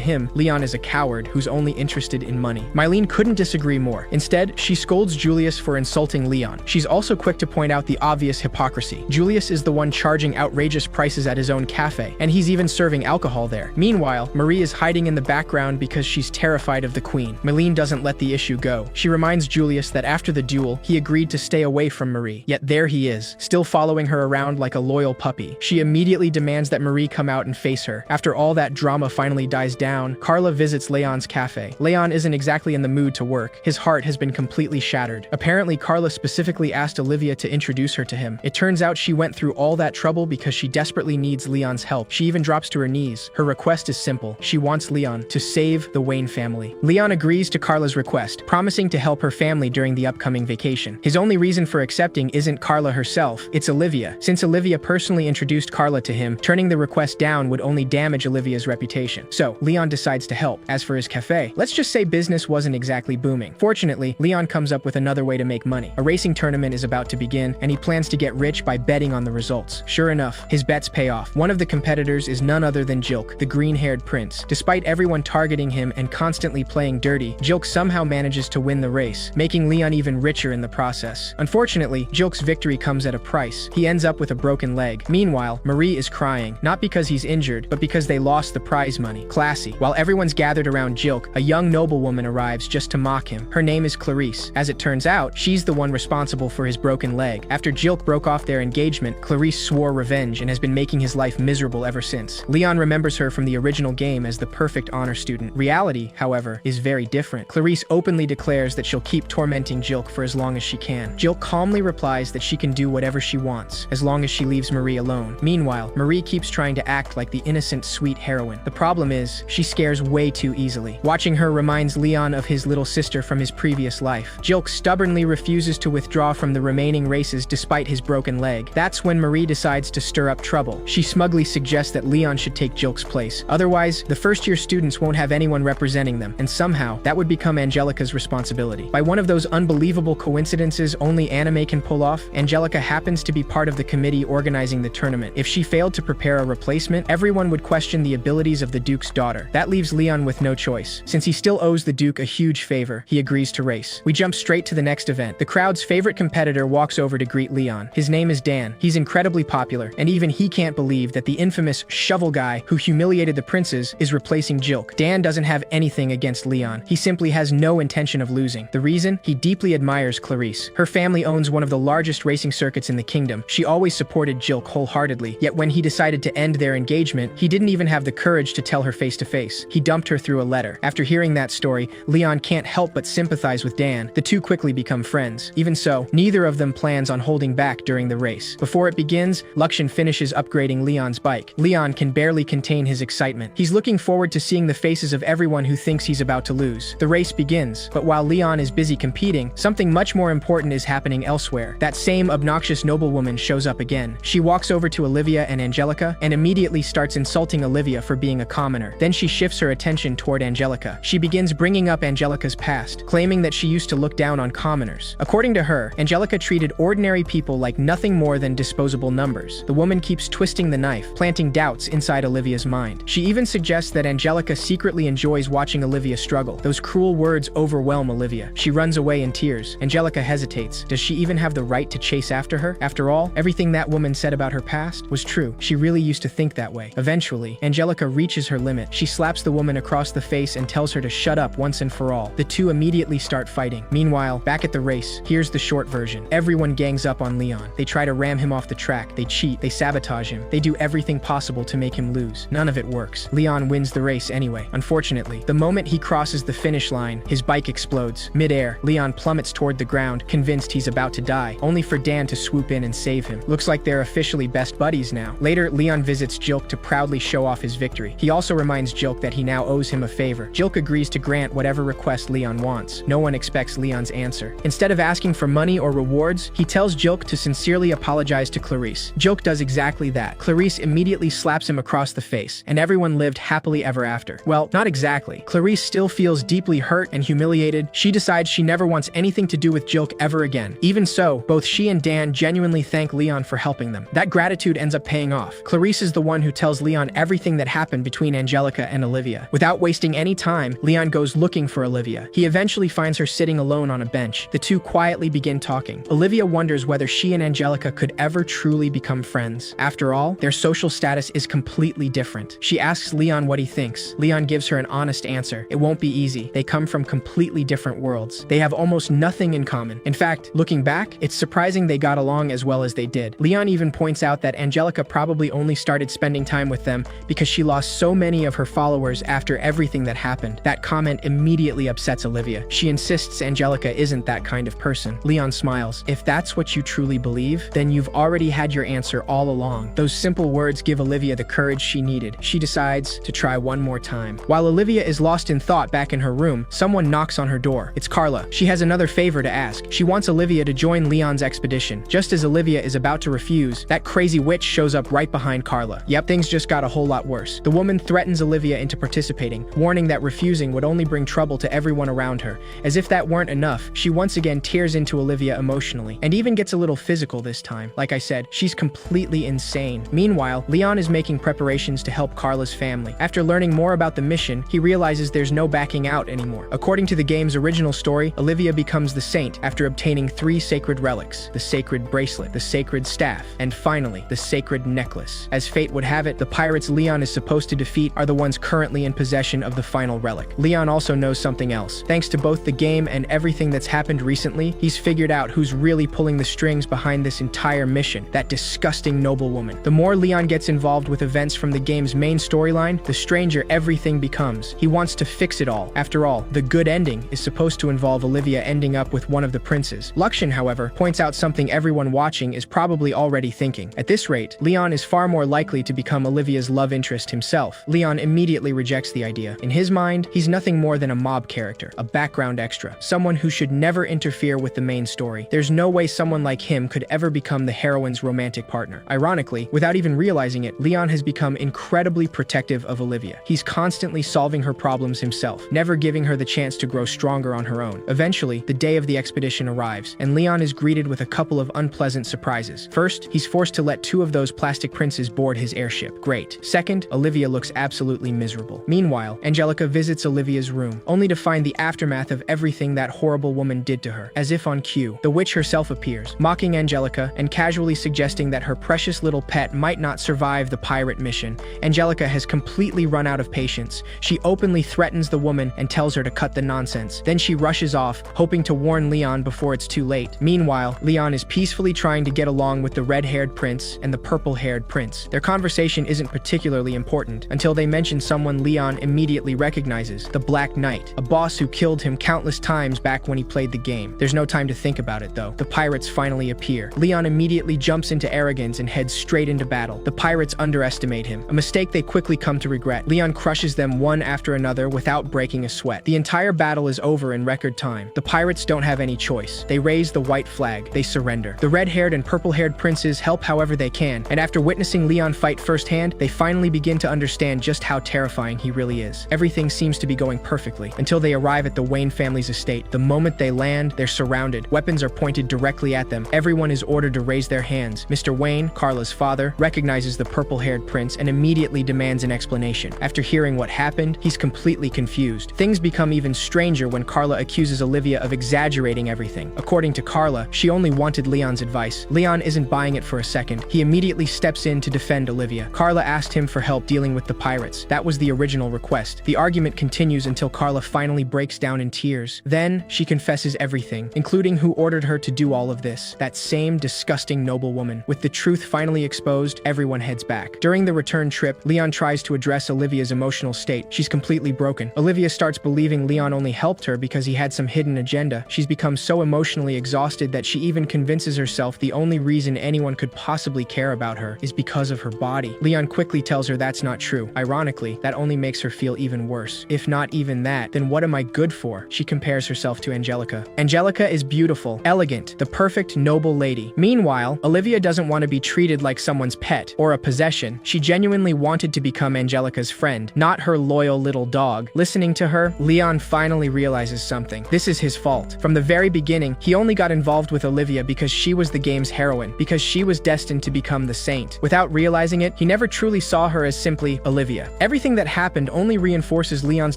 him, Leon is a coward who's only interested in money. Mylene couldn't disagree more. Instead, she scolds Julius for insulting Leon. She's also quick to point out the obvious hypocrisy. Julius is the one charging outrageous prices at his own cafe, and he's even serving alcohol there. Meanwhile, Marie is hiding in the background because she's terrified of the queen. Mylene doesn't let the issue go. She reminds Julius that after the duel, he agreed to stay away from Marie. Yet there he is, still following her around like a loyal puppy. She immediately demands that Marie come out and face her. After all that drama finally dies down, Carla visits Leon's cafe. Leon isn't exactly in the mood to work. His heart has been completely shattered. Apparently, Carla specifically asked Olivia to introduce her to him. It turns out she went through all that trouble because she desperately needs Leon's help. She even drops to her knees. Her request is simple. She wants Leon to save the Wayne family. Leon agrees to Carla's request, promising to help her family during the upcoming vacation. His only reason for accepting isn't Carla herself, it's Olivia. Since Olivia personally introduced Carla to him, turning the request down would only damage Olivia's reputation. So, Leon decides to help. As for his cafe, let's just say business wasn't exactly booming. Fortunately, Leon comes up with another way to make money. A racing tournament is about to begin, and he plans to get rich by betting on the results. Sure enough, his bets pay off. One of the competitors is none other than Jilk, the green-haired prince. Despite everyone targeting him and constantly playing dirty, Jilk somehow manages to win the race, making Leon even richer in the process. Unfortunately, Jilk's victory comes at a price. He ends up with a broken leg. Meanwhile, Marie is crying, not because he's injured, but because they lost the prize money. Classy. While everyone's gathered around Jilk, a young noblewoman arrives just to mock him. Her name is Clarice. As it turns out, she's the one responsible for his broken leg. After Jilk broke off their engagement, Clarice swore revenge and has been making his life miserable ever since. Leon remembers her from the original game as the perfect honor student. Reality, however, is very different. Clarice openly declares that she'll keep tormenting Jilk for as long as she can. Jilk calmly replies that she can do whatever she wants, as long as she leaves Marie alone. Meanwhile, Marie keeps trying to act like the innocent, sweet heroine. The problem is, she scares way too easily. Watching her reminds Leon of his little sister from his previous life. Jilk stubbornly refuses to withdraw from the remaining races despite his broken leg. That's when Marie decides to stir up trouble. She smugly suggests that Leon should take Jilk's place. Otherwise, the first-year students won't have anyone representing them, and somehow, that would become Angelica's responsibility. By one of those unbelievable coincidences only anime can pull off, Angelica happens to be part of the committee organizing the tournament. If she failed to prepare a replacement, everyone would question the abilities of the Duke's daughter. That leaves Leon with no choice. Since he still owes the Duke a huge favor, he agrees to race. We jump straight to the next event. The crowd's favorite competitor walks over to greet Leon. His name is Dan. He's incredibly popular, and even he can't believe that the infamous shovel guy who humiliated the princes is replacing Jilk. Dan doesn't have anything against Leon. He simply has no intention of losing. The reason? He deeply admires Clarice. Her family owns one of the largest racing circuits in the kingdom. She always supported Jilk wholeheartedly, yet when he decided to end their engagement, he didn't even have the courage to tell her face to face. He dumped her through a letter. After hearing that story, Leon can't help but sympathize with Dan. The two quickly become friends. Even so, neither of them plans on holding back during the race. Before it begins, Luxan finishes upgrading Leon's bike. Leon can barely contain his excitement. He's looking forward to seeing the faces of everyone who thinks he's about to lose. The race begins, but while Leon is busy competing, something much more important is happening elsewhere. That same obnoxious noblewoman shows up again. She walks over to Olivia and Angelica and immediately starts insulting Olivia for being a commoner. Then she shifts her attention toward Angelica. She begins bringing up Angelica's past, claiming that she used to look down on commoners. According to her, Angelica treated ordinary people like nothing more than disposable numbers. The woman keeps twisting the knife, planting doubts inside Olivia's mind. She even suggests that Angelica secretly enjoys watching Olivia struggle. Those cruel words overwhelm Olivia. She runs away in tears. Angelica hesitates. Does she even have the right to chase after her? After all, everything that woman said about her past was true. She really used to think that way. Eventually, Angelica reaches her limit. She slaps the woman across the face and tells her to shut up once and for all. The two immediately start fighting. Meanwhile, back at the race, here's the short version. Everyone gangs up on Leon. They try to ram him off the track. They cheat. They sabotage him. They do everything possible to make him lose. None of it works. Leon wins the race anyway. Unfortunately, the moment he crosses the finish line, his bike explodes. Mid-air, Leon plummets toward the ground, convinced he's about to die, only for Dan to swoop in and save him. Looks like they're officially best buddies now. Later, Leon visits Jilk to proudly show off his victory. He also reminds Jilk that he now owes him a favor. Jilk agrees to grant whatever request Leon wants. No one expects Leon's answer. Instead of asking for money or rewards, he tells Jilk to sincerely apologize to Clarice. Jilk does exactly that. Clarice immediately slaps him across the face, and everyone lived happily ever after. Well, not exactly. Clarice still feels deeply hurt and humiliated. She decides she never wants anything to do with Jilk ever again. Even so, both she and Dan genuinely genuinely thank Leon for helping them. That gratitude ends up paying off. Clarice is the one who tells Leon everything that happened between Angelica and Olivia. Without wasting any time, Leon goes looking for Olivia. He eventually finds her sitting alone on a bench. The two quietly begin talking. Olivia wonders whether she and Angelica could ever truly become friends. After all, their social status is completely different. She asks Leon what he thinks. Leon gives her an honest answer. It won't be easy. They come from completely different worlds. They have almost nothing in common. In fact, looking back, it's surprising they got along as well as they did. Leon even points out that Angelica probably only started spending time with them because she lost so many of her followers after everything that happened. That comment immediately upsets Olivia. She insists Angelica isn't that kind of person. Leon smiles. If that's what you truly believe, then you've already had your answer all along. Those simple words give Olivia the courage she needed. She decides to try one more time. While Olivia is lost in thought back in her room, someone knocks on her door. It's Carla. She has another favor to ask. She wants Olivia to join Leon's expedition. Just as Olivia is about to refuse, that crazy witch shows up right behind Carla. Yep, things just got a whole lot worse. The woman threatens Olivia into participating, warning that refusing would only bring trouble to everyone around her. As if that weren't enough, she once again tears into Olivia emotionally, and even gets a little physical this time. Like I said, she's completely insane. Meanwhile, Leon is making preparations to help Carla's family. After learning more about the mission, he realizes there's no backing out anymore. According to the game's original story, Olivia becomes the saint after obtaining 3 sacred relics: the sacred bracelet, the sacred staff, and finally, the sacred necklace. As fate would have it, the pirates Leon is supposed to defeat are the ones currently in possession of the final relic. Leon also knows something else. Thanks to both the game and everything that's happened recently, he's figured out who's really pulling the strings behind this entire mission: that disgusting noblewoman. The more Leon gets involved with events from the game's main storyline, the stranger everything becomes. He wants to fix it all. After all, the good ending is supposed to involve Olivia ending up with one of the princes. Luxian, however, points out something everyone watching is probably already thinking. At this rate, Leon is far more likely to become Olivia's love interest himself. Leon immediately rejects the idea. In his mind, he's nothing more than a mob character, a background extra, someone who should never interfere with the main story. There's no way someone like him could ever become the heroine's romantic partner. Ironically, without even realizing it, Leon has become incredibly protective of Olivia. He's constantly solving her problems himself, never giving her the chance to grow stronger on her own. Eventually, the day of the expedition arrives, and Leon is greeted with a couple of unpleasant surprises. First, he's forced to let 2 of those plastic princes board his airship. Great. Second, Olivia looks absolutely miserable. Meanwhile, Angelica visits Olivia's room, only to find the aftermath of everything that horrible woman did to her. As if on cue, the witch herself appears, mocking Angelica and casually suggesting that her precious little pet might not survive the pirate mission. Angelica has completely run out of patience. She openly threatens the woman and tells her to cut the nonsense. Then she rushes off, hoping to warn Leon before it's too late. Meanwhile, Leon is peacefully trying to get along with the red-haired prince and the purple-haired prince. Their conversation isn't particularly important until they mention someone Leon immediately recognizes: the Black Knight, a boss who killed him countless times back when he played the game. There's no time to think about it though. The pirates finally appear. Leon immediately jumps into arrogance and heads straight into battle. The pirates underestimate him, a mistake they quickly come to regret. Leon crushes them one after another without breaking a sweat. The entire battle is over in record time. The pirates don't have any choice. They raise the white flag. They surrender. The red-haired and purple-haired princes help however they can, and after witnessing Leon fight firsthand, they finally begin to understand just how terrifying he really is. Everything seems to be going perfectly until they arrive at the Wayne family's estate. The moment they land, they're surrounded. Weapons are pointed directly at them. Everyone is ordered to raise their hands. Mr. Wayne, Carla's father, recognizes the purple-haired prince and immediately demands an explanation. After hearing what happened, he's completely confused. Things become even stranger when Carla accuses Olivia of exaggerating everything. According to Carla, she only wanted Leon's advice. Leon isn't buying it for a second. He immediately steps in to defend Olivia. Carla asked him for help dealing with the pirates. That was the original request. The argument continues until Carla finally breaks down in tears. Then, she confesses everything, including who ordered her to do all of this. That same disgusting noblewoman. With the truth finally exposed, everyone heads back. During the return trip, Leon tries to address Olivia's emotional state. She's completely broken. Olivia starts believing Leon only helped her because he had some hidden agenda. She's become so emotionally exhausted that she even convinces herself the only reason anyone could possibly care about her is because of her body. Leon quickly tells her that's not true. Ironically, that only makes her feel even worse. If not even that, then what am I good for? She compares herself to Angelica. Angelica is beautiful, elegant, the perfect noble lady. Meanwhile, Olivia doesn't want to be treated like someone's pet or a possession. She genuinely wanted to become Angelica's friend, not her loyal little dog. Listening to her, Leon finally realizes something. This is his fault. From the very beginning, he only got involved with Olivia because she was was the game's heroine, because she was destined to become the saint. Without realizing it, he never truly saw her as simply Olivia. Everything that happened only reinforces Leon's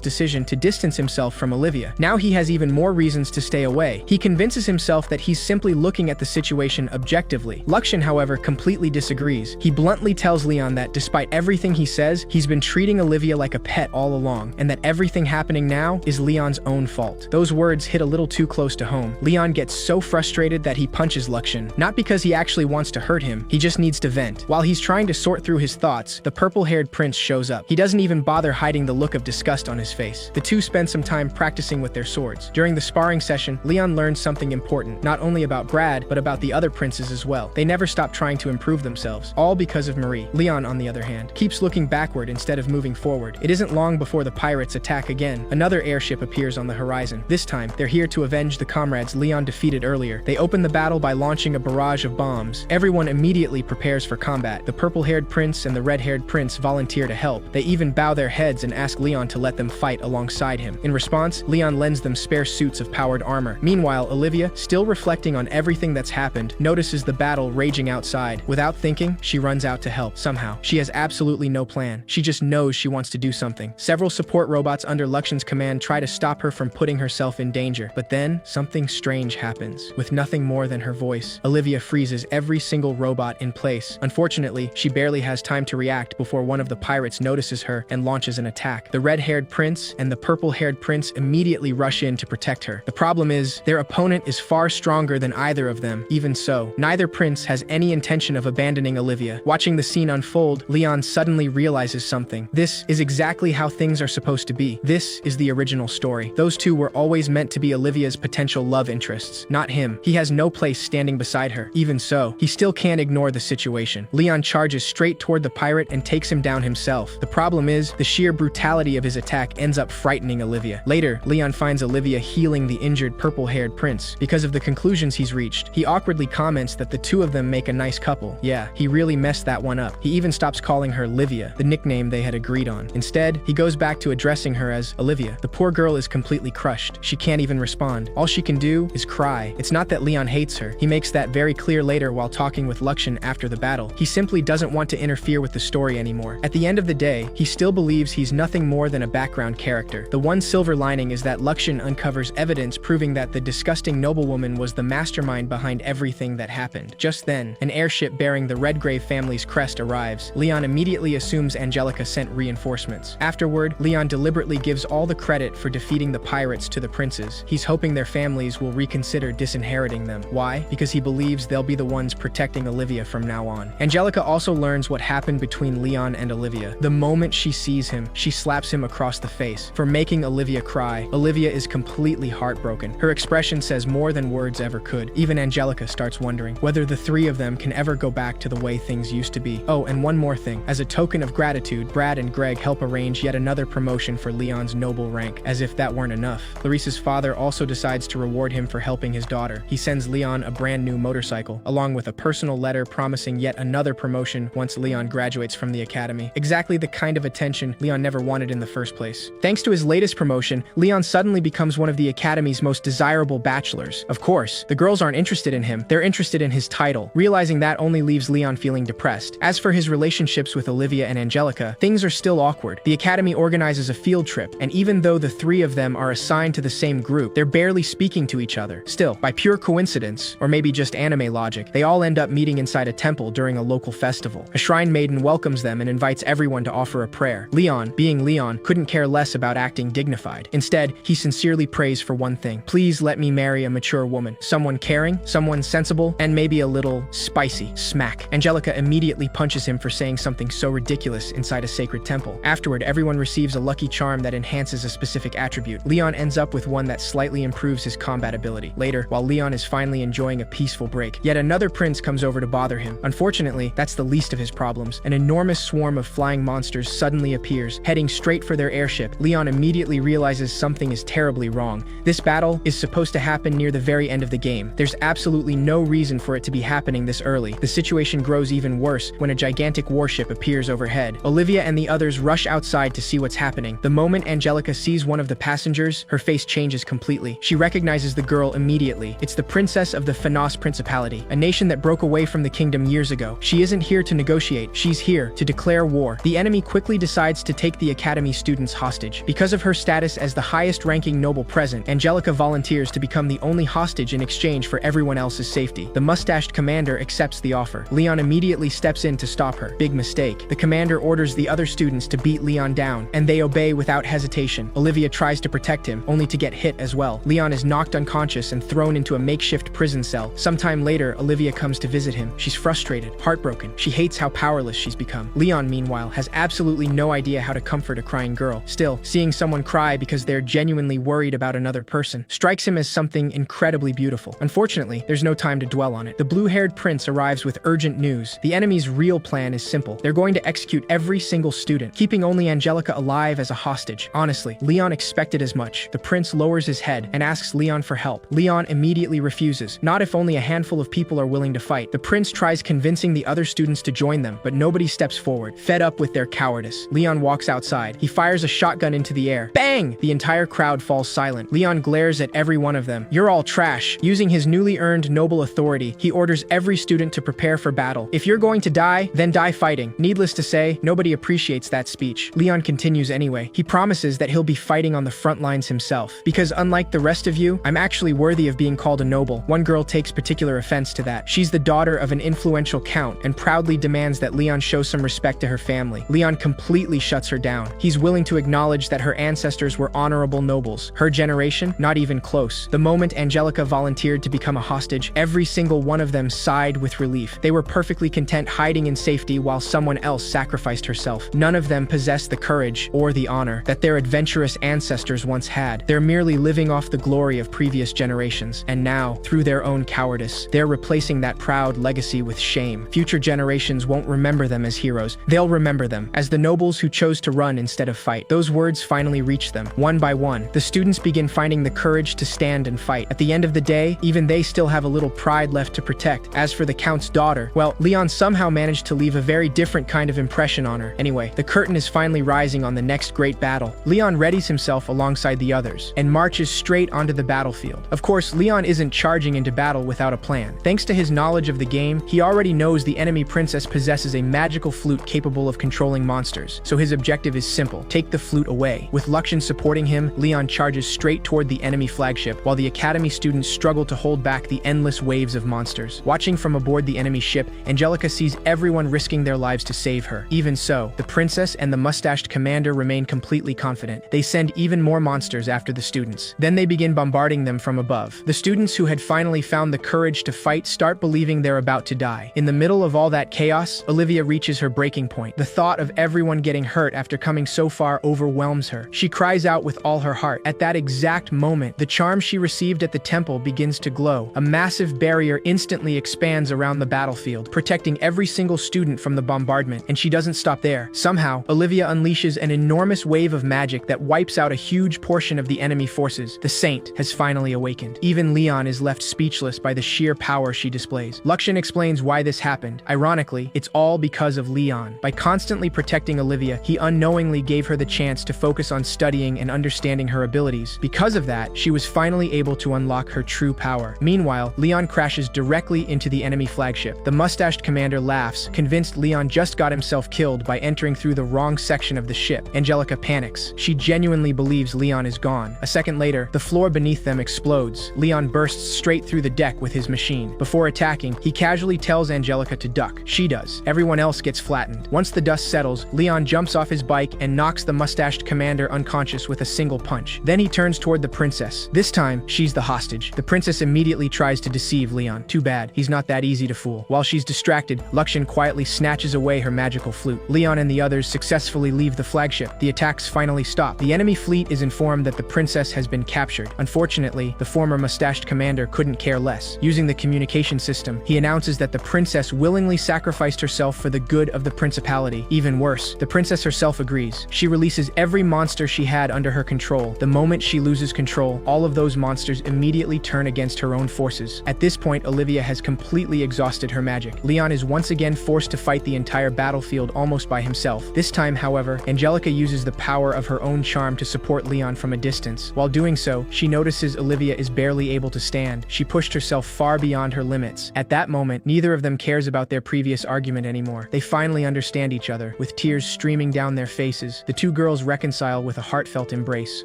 decision to distance himself from Olivia. Now he has even more reasons to stay away. He convinces himself that he's simply looking at the situation objectively. Luxon, however, completely disagrees. He bluntly tells Leon that despite everything he says, he's been treating Olivia like a pet all along, and that everything happening now is Leon's own fault. Those words hit a little too close to home. Leon gets so frustrated that he punches Luxon, not because he actually wants to hurt him, he just needs to vent. While he's trying to sort through his thoughts, the purple-haired prince shows up. He doesn't even bother hiding the look of disgust on his face. The two spend some time practicing with their swords. During the sparring session, Leon learns something important, not only about Brad, but about the other princes as well. They never stop trying to improve themselves, all because of Marie. Leon, on the other hand, keeps looking backward instead of moving forward. It isn't long before the pirates attack again. Another airship appears on the horizon. This time, they're here to avenge the comrades Leon defeated earlier. They open the battle by launching a barrage of bombs. Everyone immediately prepares for combat. The purple-haired prince and the red-haired prince volunteer to help. They even bow their heads and ask Leon to let them fight alongside him. In response, Leon lends them spare suits of powered armor. Meanwhile, Olivia, still reflecting on everything that's happened, notices the battle raging outside. Without thinking, she runs out to help. Somehow, she has absolutely no plan. She just knows she wants to do something. Several support robots under Luxon's command try to stop her from putting herself in danger. But then, something strange happens. With nothing more than her voice, Olivia freezes every single robot in place. Unfortunately, she barely has time to react before one of the pirates notices her and launches an attack. The red-haired prince and the purple-haired prince immediately rush in to protect her. The problem is, their opponent is far stronger than either of them. Even so, neither prince has any intention of abandoning Olivia. Watching the scene unfold, Leon suddenly realizes something. This is exactly how things are supposed to be. This is the original story. Those two were always meant to be Olivia's potential love interests, not him. He has no place standing beside her. Even so, he still can't ignore the situation. Leon charges straight toward the pirate and takes him down himself. The problem is, the sheer brutality of his attack ends up frightening Olivia. Later, Leon finds Olivia healing the injured purple-haired prince. Because of the conclusions he's reached, he awkwardly comments that the two of them make a nice couple. Yeah, he really messed that one up. He even stops calling her Livia, the nickname they had agreed on. Instead, he goes back to addressing her as Olivia. The poor girl is completely crushed. She can't even respond. All she can do is cry. It's not that Leon hates her. He makes that very clear later while talking with Luxon after the battle. He simply doesn't want to interfere with the story anymore. At the end of the day, he still believes he's nothing more than a background character. The one silver lining is that Luxon uncovers evidence proving that the disgusting noblewoman was the mastermind behind everything that happened. Just then, an airship bearing the Redgrave family's crest arrives. Leon immediately assumes Angelica sent reinforcements. Afterward, Leon deliberately gives all the credit for defeating the pirates to the princes. He's hoping their families will reconsider disinheriting them. Why? Because he believes they'll be the ones protecting Olivia from now on. Angelica also learns what happened between Leon and Olivia. The moment she sees him, she slaps him across the face for making Olivia cry. Olivia is completely heartbroken. Her expression says more than words ever could. Even Angelica starts wondering whether the three of them can ever go back to the way things used to be. Oh, and one more thing. As a token of gratitude, Brad and Greg help arrange yet another promotion for Leon's noble rank. As if that weren't enough, Clarice's father also decides to reward him for helping his daughter. He sends Leon a brand new motorcycle, along with a personal letter promising yet another promotion once Leon graduates from the academy. Exactly the kind of attention Leon never wanted in the first place. Thanks to his latest promotion, Leon suddenly becomes one of the academy's most desirable bachelors. Of course, the girls aren't interested in him, they're interested in his title. Realizing that only leaves Leon feeling depressed. As for his relationships with Olivia and Angelica, things are still awkward. The academy organizes a field trip, and even though the three of them are assigned to the same group, they're barely speaking to each other. Still, by pure coincidence, or maybe just anime logic, they all end up meeting inside a temple during a local festival. A shrine maiden welcomes them and invites everyone to offer a prayer. Leon, being Leon, couldn't care less about acting dignified. Instead, he sincerely prays for one thing. Please let me marry a mature woman. Someone caring, someone sensible, and maybe a little spicy. Smack. Angelica immediately punches him for saying something so ridiculous inside a sacred temple. Afterward, everyone receives a lucky charm that enhances a specific attribute. Leon ends up with one that slightly improves his combat ability. Later, while Leon is finally enjoying a peaceful break, yet another prince comes over to bother him. Unfortunately, that's the least of his problems. An enormous swarm of flying monsters suddenly appears, heading straight for their airship. Leon immediately realizes something is terribly wrong. This battle is supposed to happen near the very end of the game. There's absolutely no reason for it to be happening this early. The situation grows even worse when a gigantic warship appears overhead. Olivia and the others rush outside to see what's happening. The moment Angelica sees one of the passengers, her face changes completely. She recognizes the girl immediately. It's the princess of the Phanos Principality, a nation that broke away from the kingdom years ago. She isn't here to negotiate, she's here to declare war. The enemy quickly decides to take the Academy students hostage. Because of her status as the highest-ranking noble present, Angelica volunteers to become the only hostage in exchange for everyone else's safety. The mustached commander accepts the offer. Leon immediately steps in to stop her. Big mistake. The commander orders the other students to beat Leon down, and they obey without hesitation. Olivia tries to protect him, only to get hit as well. Leon is knocked unconscious and thrown into a makeshift prison cell. Sometime later, Olivia comes to visit him. She's frustrated, heartbroken. She hates how powerless she's become. Leon, meanwhile, has absolutely no idea how to comfort a crying girl. Still, seeing someone cry because they're genuinely worried about another person strikes him as something incredibly beautiful. Unfortunately, there's no time to dwell on it. The blue-haired prince arrives with urgent news. The enemy's real plan is simple. They're going to execute every single student, keeping only Angelica alive as a hostage. Honestly, Leon expected as much. The prince lowers his head and asks Leon for help. Leon immediately refuses, not if only a handful of people are willing to fight. The prince tries convincing the other students to join them, but nobody steps forward. Fed up with their cowardice, Leon walks outside. He fires a shotgun into the air. Bang! The entire crowd falls silent. Leon glares at every one of them. You're all trash. Using his newly earned noble authority, he orders every student to prepare for battle. If you're going to die, then die fighting. Needless to say, nobody appreciates that speech. Leon continues anyway. He promises that he'll be fighting on the front lines himself. Because unlike the rest of you, I'm actually worthy of being called a noble. One girl takes particular offense to that. She's the daughter of an influential count and proudly demands that Leon show some respect to her family. Leon completely shuts her down. He's willing to acknowledge that her ancestors were honorable nobles. Her generation, not even close. The moment Angelica volunteered to become a hostage, every single one of them sighed with relief. They were perfectly content hiding in safety while someone else sacrificed herself. None of them possessed the courage or the honor that their adventurous ancestors once had. They're merely living off the glory of previous generations, and now, through their own cowardice, they're replacing that proud legacy with shame. Future generations won't remember them as heroes. They'll remember them as the nobles who chose to run instead of fight. Those words finally reach them. One by one, the students begin finding the courage to stand and fight. At the end of the day, even they still have a little pride left to protect. As for the Count's daughter, well, Leon somehow managed to leave a very different kind of impression on her. Anyway, the curtain is finally rising on the next great battle. Leon readies himself alongside the others and marches straight onto the battlefield. Of course, Leon isn't charging into battle without a plan. Thanks to his knowledge of the game, he already knows the enemy princess possesses a magical flute capable of controlling monsters, so his objective is simple: take the flute away. With Luxian supporting him, Leon charges straight toward the enemy flagship, while the Academy students struggle to hold back the endless waves of monsters. Watching from aboard the enemy ship, Angelica sees everyone risking their lives to save her. Even so, the princess and the mustached commander remain completely confident. They send even more monsters after the students. Then they begin bombarding them from above. The students who had finally found the courage to fight start believing they're about to die. In the middle of all that chaos, Olivia reaches her breaking point. The thought of everyone getting hurt after coming so far overwhelms her. She cries out with all her heart. At that exact moment, the charm she received at the temple begins to glow. A massive barrier instantly expands around the battlefield, protecting every single student from the bombardment, and she doesn't stop there. Somehow, Olivia unleashes an enormous wave of magic that wipes out a huge portion of the enemy forces. The saint has finally awakened. Even Leon is left speechless by the sheer power she displays. Luxian explains why this happened. Ironically, it's all because of Leon. By constantly protecting Olivia, he unknowingly gave her the chance to focus on studying and understanding her abilities. Because of that, she was finally able to unlock her true power. Meanwhile, Leon crashes directly into the enemy flagship. The mustached commander laughs, convinced Leon just got himself killed by entering through the wrong section of the ship. Angelica panics. She genuinely believes Leon is gone. A second later, the floor beneath them explodes. Leon bursts straight through the deck with his machine. Before attacking, he casually tells Angelica to duck. She does. Everyone else gets flattened. Once the dust settles, Leon jumps off his bike and knocks the mustached commander unconscious with a single punch. Then he turns toward the princess. This time, she's the hostage. The princess immediately tries to deceive Leon. Too bad, he's not that easy to fool. While she's distracted, Luxian quietly snatches away her magical flute. Leon and the others successfully leave the flagship. The attacks finally stop. The enemy fleet is informed that the princess has been captured. Unfortunately, the former mustached commander couldn't care less. Using the communication system, he announces that the princess willingly sacrificed herself for the good of the principality. Even worse, the princess herself agrees. She releases every monster she had under her control. The moment she loses control, all of those monsters immediately turn against her own forces. At this point, Olivia has completely exhausted her magic. Leon is once again forced to fight the entire battlefield almost by himself. This time, however, Angelica uses the power of her own charm to support Leon from a distance. While doing so, she notices Olivia is barely able to stand. She pushed herself herself far beyond her limits. At that moment, neither of them cares about their previous argument anymore. They finally understand each other. With tears streaming down their faces, the two girls reconcile with a heartfelt embrace.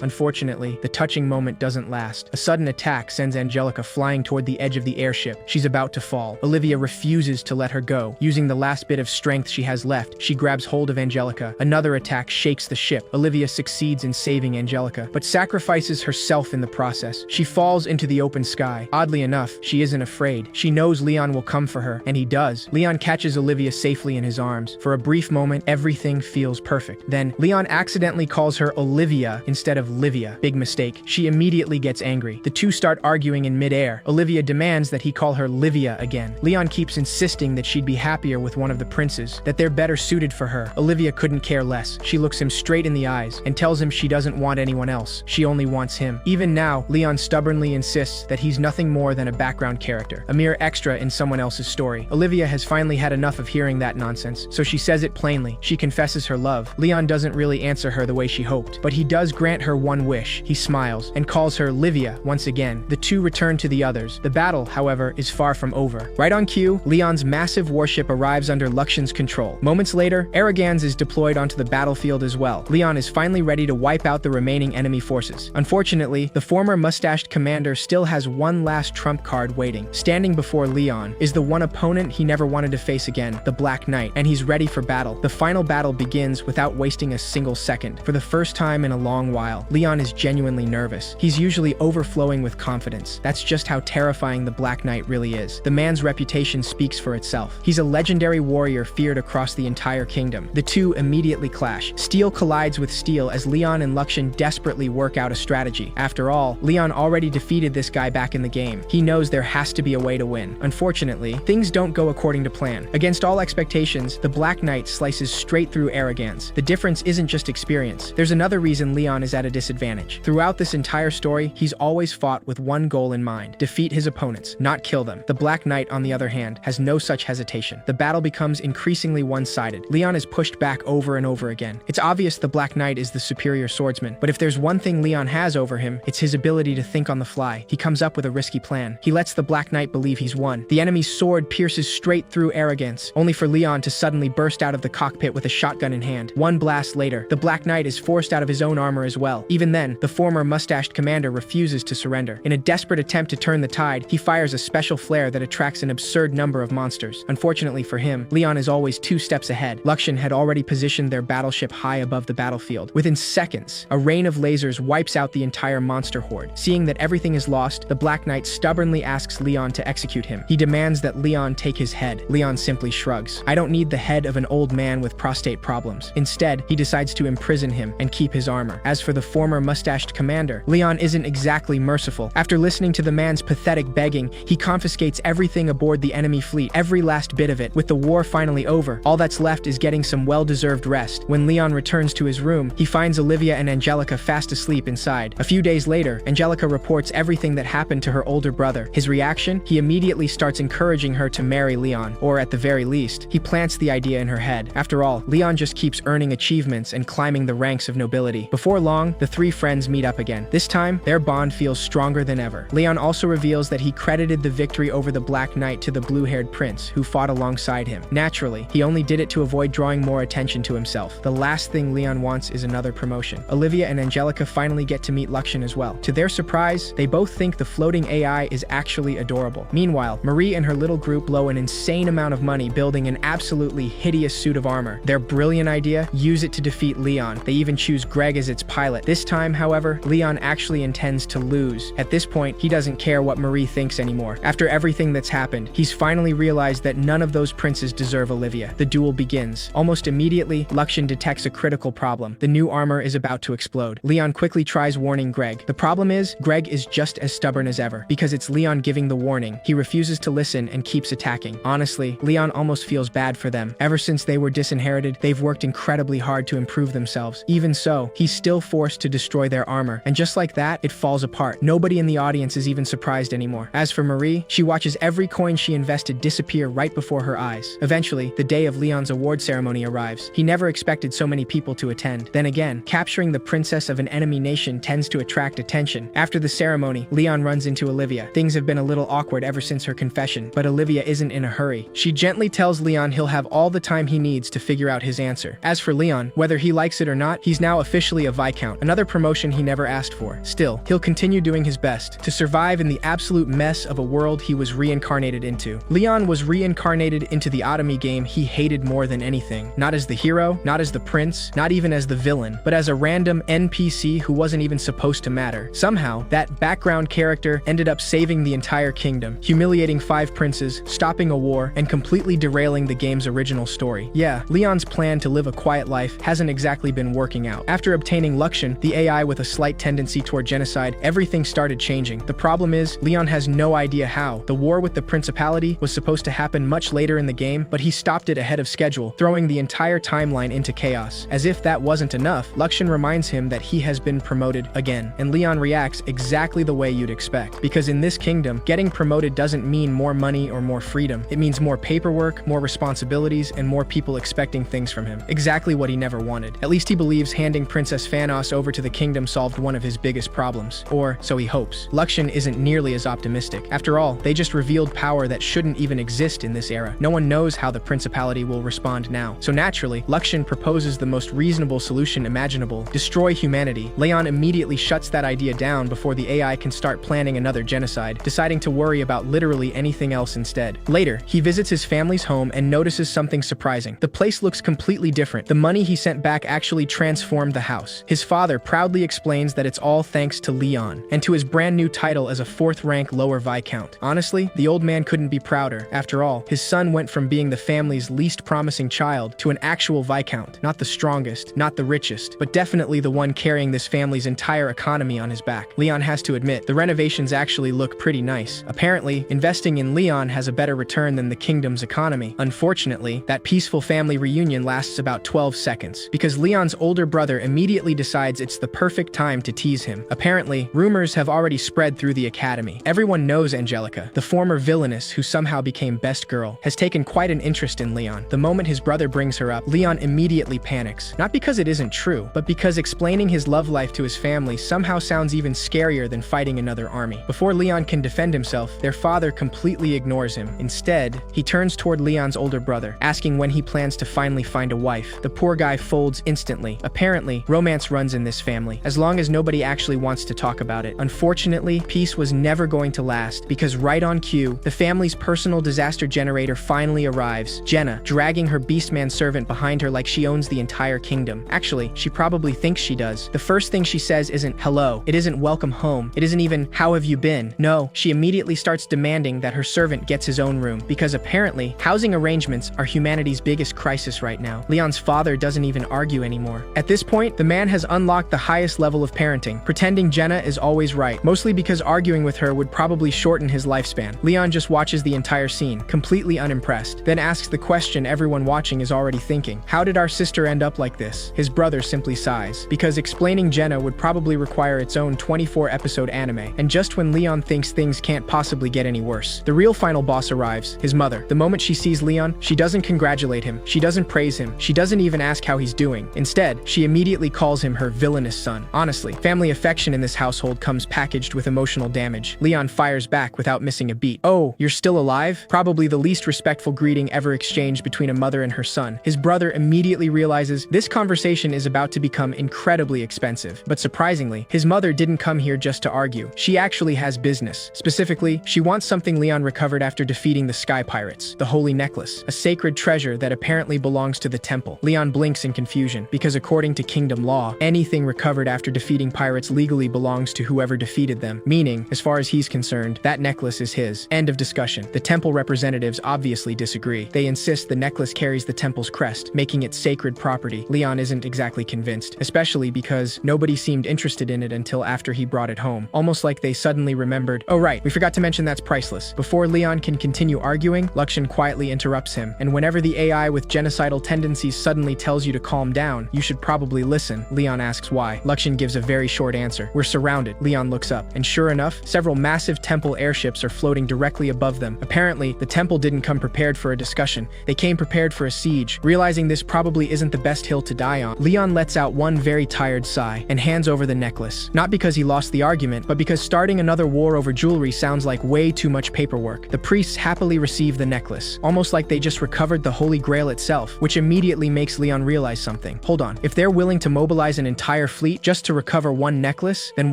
Unfortunately, the touching moment doesn't last. A sudden attack sends Angelica flying toward the edge of the airship. She's about to fall. Olivia refuses to let her go. Using the last bit of strength she has left, she grabs hold of Angelica. Another attack shakes the ship. Olivia succeeds in saving Angelica, but sacrifices herself in the process. She falls into the open sky. Oddly enough, she isn't afraid. She knows Leon will come for her, and he does. Leon catches Olivia safely in his arms. For a brief moment, everything feels perfect. Then, Leon accidentally calls her Olivia instead of Livia. Big mistake. She immediately gets angry. The two start arguing in midair. Olivia demands that he call her Livia again. Leon keeps insisting that she'd be happier with one of the princes, that they're better suited for her. Olivia couldn't care less. She looks him straight in the eyes and tells him she doesn't want anyone else. She only wants him. Even now, Leon stubbornly insists that he's nothing more than a background character, a mere extra in someone else's story. Olivia has finally had enough of hearing that nonsense, so she says it plainly. She confesses her love. Leon doesn't really answer her the way she hoped, but he does grant her one wish. He smiles and calls her Livia once again. The two return to the others. The battle, however, is far from over. Right on cue, Leon's massive warship arrives under Luxian's control. Moments later, Arrogans is deployed onto the battlefield as well. Leon is finally ready to wipe out the remaining enemy forces. Unfortunately, the former mustached commander still has one last trump card waiting. Standing before Leon is the one opponent he never wanted to face again, the Black Knight, and he's ready for battle. The final battle begins without wasting a single second. For the first time in a long while, Leon is genuinely nervous. He's usually overflowing with confidence. That's just how terrifying the Black Knight really is. The man's reputation speaks for itself. He's a legendary warrior feared across the entire kingdom. The two immediately clash. Steel collides with steel as Leon and Luxian desperately work out a strategy. After all, Leon already defeated this guy back in the game. He knows there has to be a way to win. Unfortunately, things don't go according to plan. Against all expectations, the Black Knight slices straight through Arrogans. The difference isn't just experience. There's another reason Leon is at a disadvantage. Throughout this entire story, he's always fought with one goal in mind: defeat his opponents, not kill them. The Black Knight, on the other hand, has no such hesitation. The battle becomes increasingly one-sided. Leon is pushed back over and over again. It's obvious the Black Knight is the superior swordsman, but if there's one thing Leon has over him, it's his ability to think on the fly. He comes up with a risky plan. He lets the Black Knight believe he's won. The enemy's sword pierces straight through Arrogans, only for Leon to suddenly burst out of the cockpit with a shotgun in hand. One blast later, the Black Knight is forced out of his own armor as well. Even then, the former mustached commander refuses to surrender. In a desperate attempt to turn the tide, he fires a special flare that attracts an absurd number of monsters. Unfortunately for him, Leon is always 2 steps ahead. Luxian had already positioned their battleship high above the battlefield. Within seconds, a rain of lasers wipes out the entire monster horde. Seeing that everything is lost, the Black Knight stubbornly asks Leon to execute him. He demands that Leon take his head. Leon simply shrugs. "I don't need the head of an old man with prostate problems." Instead, he decides to imprison him and keep his armor. As for the former mustached commander, Leon isn't exactly merciful. After listening to the man's pathetic begging, he confiscates everything aboard the enemy fleet, every last bit of it. With the war finally over, all that's left is getting some well-deserved rest. When Leon returns to his room, he finds Olivia and Angelica fast asleep inside. A few days later, Angelica reports everything that happened to her older brother. His reaction? He immediately starts encouraging her to marry Leon, or at the very least, he plants the idea in her head. After all, Leon just keeps earning achievements and climbing the ranks of nobility. Before long, the three friends meet up again. This time, their bond feels stronger than ever. Leon also reveals that he credited the victory over the Black Knight to the blue-haired prince, who fought alongside him. Naturally, he only did it to avoid drawing more attention to himself. The last thing Leon wants is another promotion. Olivia and Angelica finally get to meet Luxian as well. To their surprise, they both think the floating AI is actually adorable. Meanwhile, Marie and her little group blow an insane amount of money building an absolutely hideous suit of armor. Their brilliant idea? Use it to defeat Leon. They even choose Greg as its pilot. This time, however, Leon actually intends to lose. At this point, he doesn't care what Marie thinks anymore. After everything that's happened, he's finally realized that none of those princes deserve Olivia. The duel begins. Almost immediately, Luxian detects a critical problem. The new armor is about to explode. Leon quickly tries warning Greg. The problem is, Greg is just as stubborn as ever. Because it's Leon giving the warning, he refuses to listen and keeps attacking. Honestly, Leon almost feels bad for them. Ever since they were disinherited, they've worked incredibly hard to improve themselves. Even so, he's still forced to destroy their armor. And just like that, it falls apart. Nobody in the audience is even surprised anymore. As for Marie, she watches every coin she invested disappear right before her eyes. Eventually, the day of Leon's award ceremony arrives. He never expected so many people to attend. Then again, capturing the princess of an enemy nation tends to attract attention. After the ceremony, Leon runs into Olivia. Things have have been a little awkward ever since her confession, but Olivia isn't in a hurry. She gently tells Leon he'll have all the time he needs to figure out his answer. As for Leon, whether he likes it or not, he's now officially a Viscount, another promotion he never asked for. Still, he'll continue doing his best to survive in the absolute mess of a world he was reincarnated into. Leon was reincarnated into the Ottomy game he hated more than anything. Not as the hero, not as the prince, not even as the villain, but as a random NPC who wasn't even supposed to matter. Somehow, that background character ended up saving the entire kingdom, humiliating 5 princes, stopping a war, and completely derailing the game's original story. Yeah, Leon's plan to live a quiet life hasn't exactly been working out. After obtaining Luxion, the AI with a slight tendency toward genocide, everything started changing. The problem is, Leon has no idea how. The war with the Principality was supposed to happen much later in the game, but he stopped it ahead of schedule, throwing the entire timeline into chaos. As if that wasn't enough, Luxion reminds him that he has been promoted again, and Leon reacts exactly the way you'd expect. Because in this kingdom, getting promoted doesn't mean more money or more freedom. It means more paperwork, more responsibilities, and more people expecting things from him. Exactly what he never wanted. At least he believes handing Princess Phanos over to the kingdom solved one of his biggest problems. Or, so he hopes. Luxion isn't nearly as optimistic. After all, they just revealed power that shouldn't even exist in this era. No one knows how the Principality will respond now. So naturally, Luxion proposes the most reasonable solution imaginable: destroy humanity. Leon immediately shuts that idea down before the AI can start planning another genocide, deciding to worry about literally anything else instead. Later, he visits his family's home and notices something surprising. The place looks completely different. The money he sent back actually transformed the house. His father proudly explains that it's all thanks to Leon, and to his brand new title as a 4th-rank lower Viscount. Honestly, the old man couldn't be prouder. After all, his son went from being the family's least promising child to an actual Viscount. Not the strongest, not the richest, but definitely the one carrying this family's entire economy on his back. Leon has to admit, the renovations actually look pretty nice. Apparently, investing in Leon has a better return than the kingdom's economy. Unfortunately, that peaceful family reunion lasts about 12 seconds, because Leon's older brother immediately decides it's the perfect time to tease him. Apparently, rumors have already spread through the academy. Everyone knows Angelica, the former villainess who somehow became best girl, has taken quite an interest in Leon. The moment his brother brings her up, Leon immediately panics. Not because it isn't true, but because explaining his love life to his family somehow sounds even scarier than fighting another army. Before Leon can defend himself, their father completely ignores him. Instead, he turns toward Leon's older brother, asking when he plans to finally find a wife. The poor guy folds instantly. Apparently, romance runs in this family, as long as nobody actually wants to talk about it. Unfortunately, peace was never going to last, because right on cue, the family's personal disaster generator finally arrives. Jenna, dragging her Beastman servant behind her like she owns the entire kingdom. Actually, she probably thinks she does. The first thing she says isn't hello, it isn't welcome home, it isn't even how have you been. No, she immediately starts demanding that her servant gets his own room, because apparently, housing arrangements are humanity's biggest crisis right now. Leon's father doesn't even argue anymore. At this point, the man has unlocked the highest level of parenting, pretending Jenna is always right, mostly because arguing with her would probably shorten his lifespan. Leon just watches the entire scene, completely unimpressed, then asks the question everyone watching is already thinking: how did our sister end up like this? His brother simply sighs, because explaining Jenna would probably require its own 24-episode anime, and just when Leon thinks things can't possibly get any worse, the real final boss arrives, his mother. The moment she sees Leon, she doesn't congratulate him, she doesn't praise him, she doesn't even ask how he's doing. Instead, she immediately calls him her villainous son. Honestly, family affection in this household comes packaged with emotional damage. Leon fires back without missing a beat. "Oh, you're still alive?" Probably the least respectful greeting ever exchanged between a mother and her son. His brother immediately realizes this conversation is about to become incredibly expensive. But surprisingly, his mother didn't come here just to argue. She actually has business. Specifically, she wants something Leon recovered after defeating the Sky Pirates, the Holy Necklace, a sacred treasure that apparently belongs to the temple. Leon blinks in confusion, because according to kingdom law, anything recovered after defeating pirates legally belongs to whoever defeated them, meaning, as far as he's concerned, that necklace is his. End of discussion. The temple representatives obviously disagree. They insist the necklace carries the temple's crest, making it sacred property. Leon isn't exactly convinced, especially because nobody seemed interested in it until after he brought it home. Almost like they suddenly remembered, oh right, we forgot to mention that's priceless. Before Leon can continue arguing, Luxion quietly interrupts him, and whenever the AI with genocidal tendencies suddenly tells you to calm down, you should probably listen. Leon asks why. Luxion gives a very short answer. We're surrounded. Leon looks up, and sure enough, several massive temple airships are floating directly above them. Apparently, the temple didn't come prepared for a discussion. They came prepared for a siege. Realizing this probably isn't the best hill to die on, Leon lets out one very tired sigh and hands over the necklace. Not because he lost the argument, but because starting another war over jewelry jewelry sounds like way too much paperwork. The priests happily receive the necklace, almost like they just recovered the Holy Grail itself, which immediately makes Leon realize something. Hold on, if they're willing to mobilize an entire fleet just to recover one necklace, then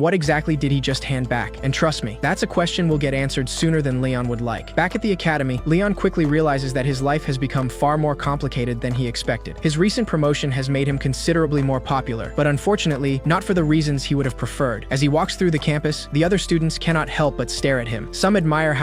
what exactly did he just hand back? And trust me, that's a question will get answered sooner than Leon would like. Back at the academy, Leon quickly realizes that his life has become far more complicated than he expected. His recent promotion has made him considerably more popular, but unfortunately, not for the reasons he would have preferred. As he walks through the campus, the other students cannot help but stare at him. Some admire how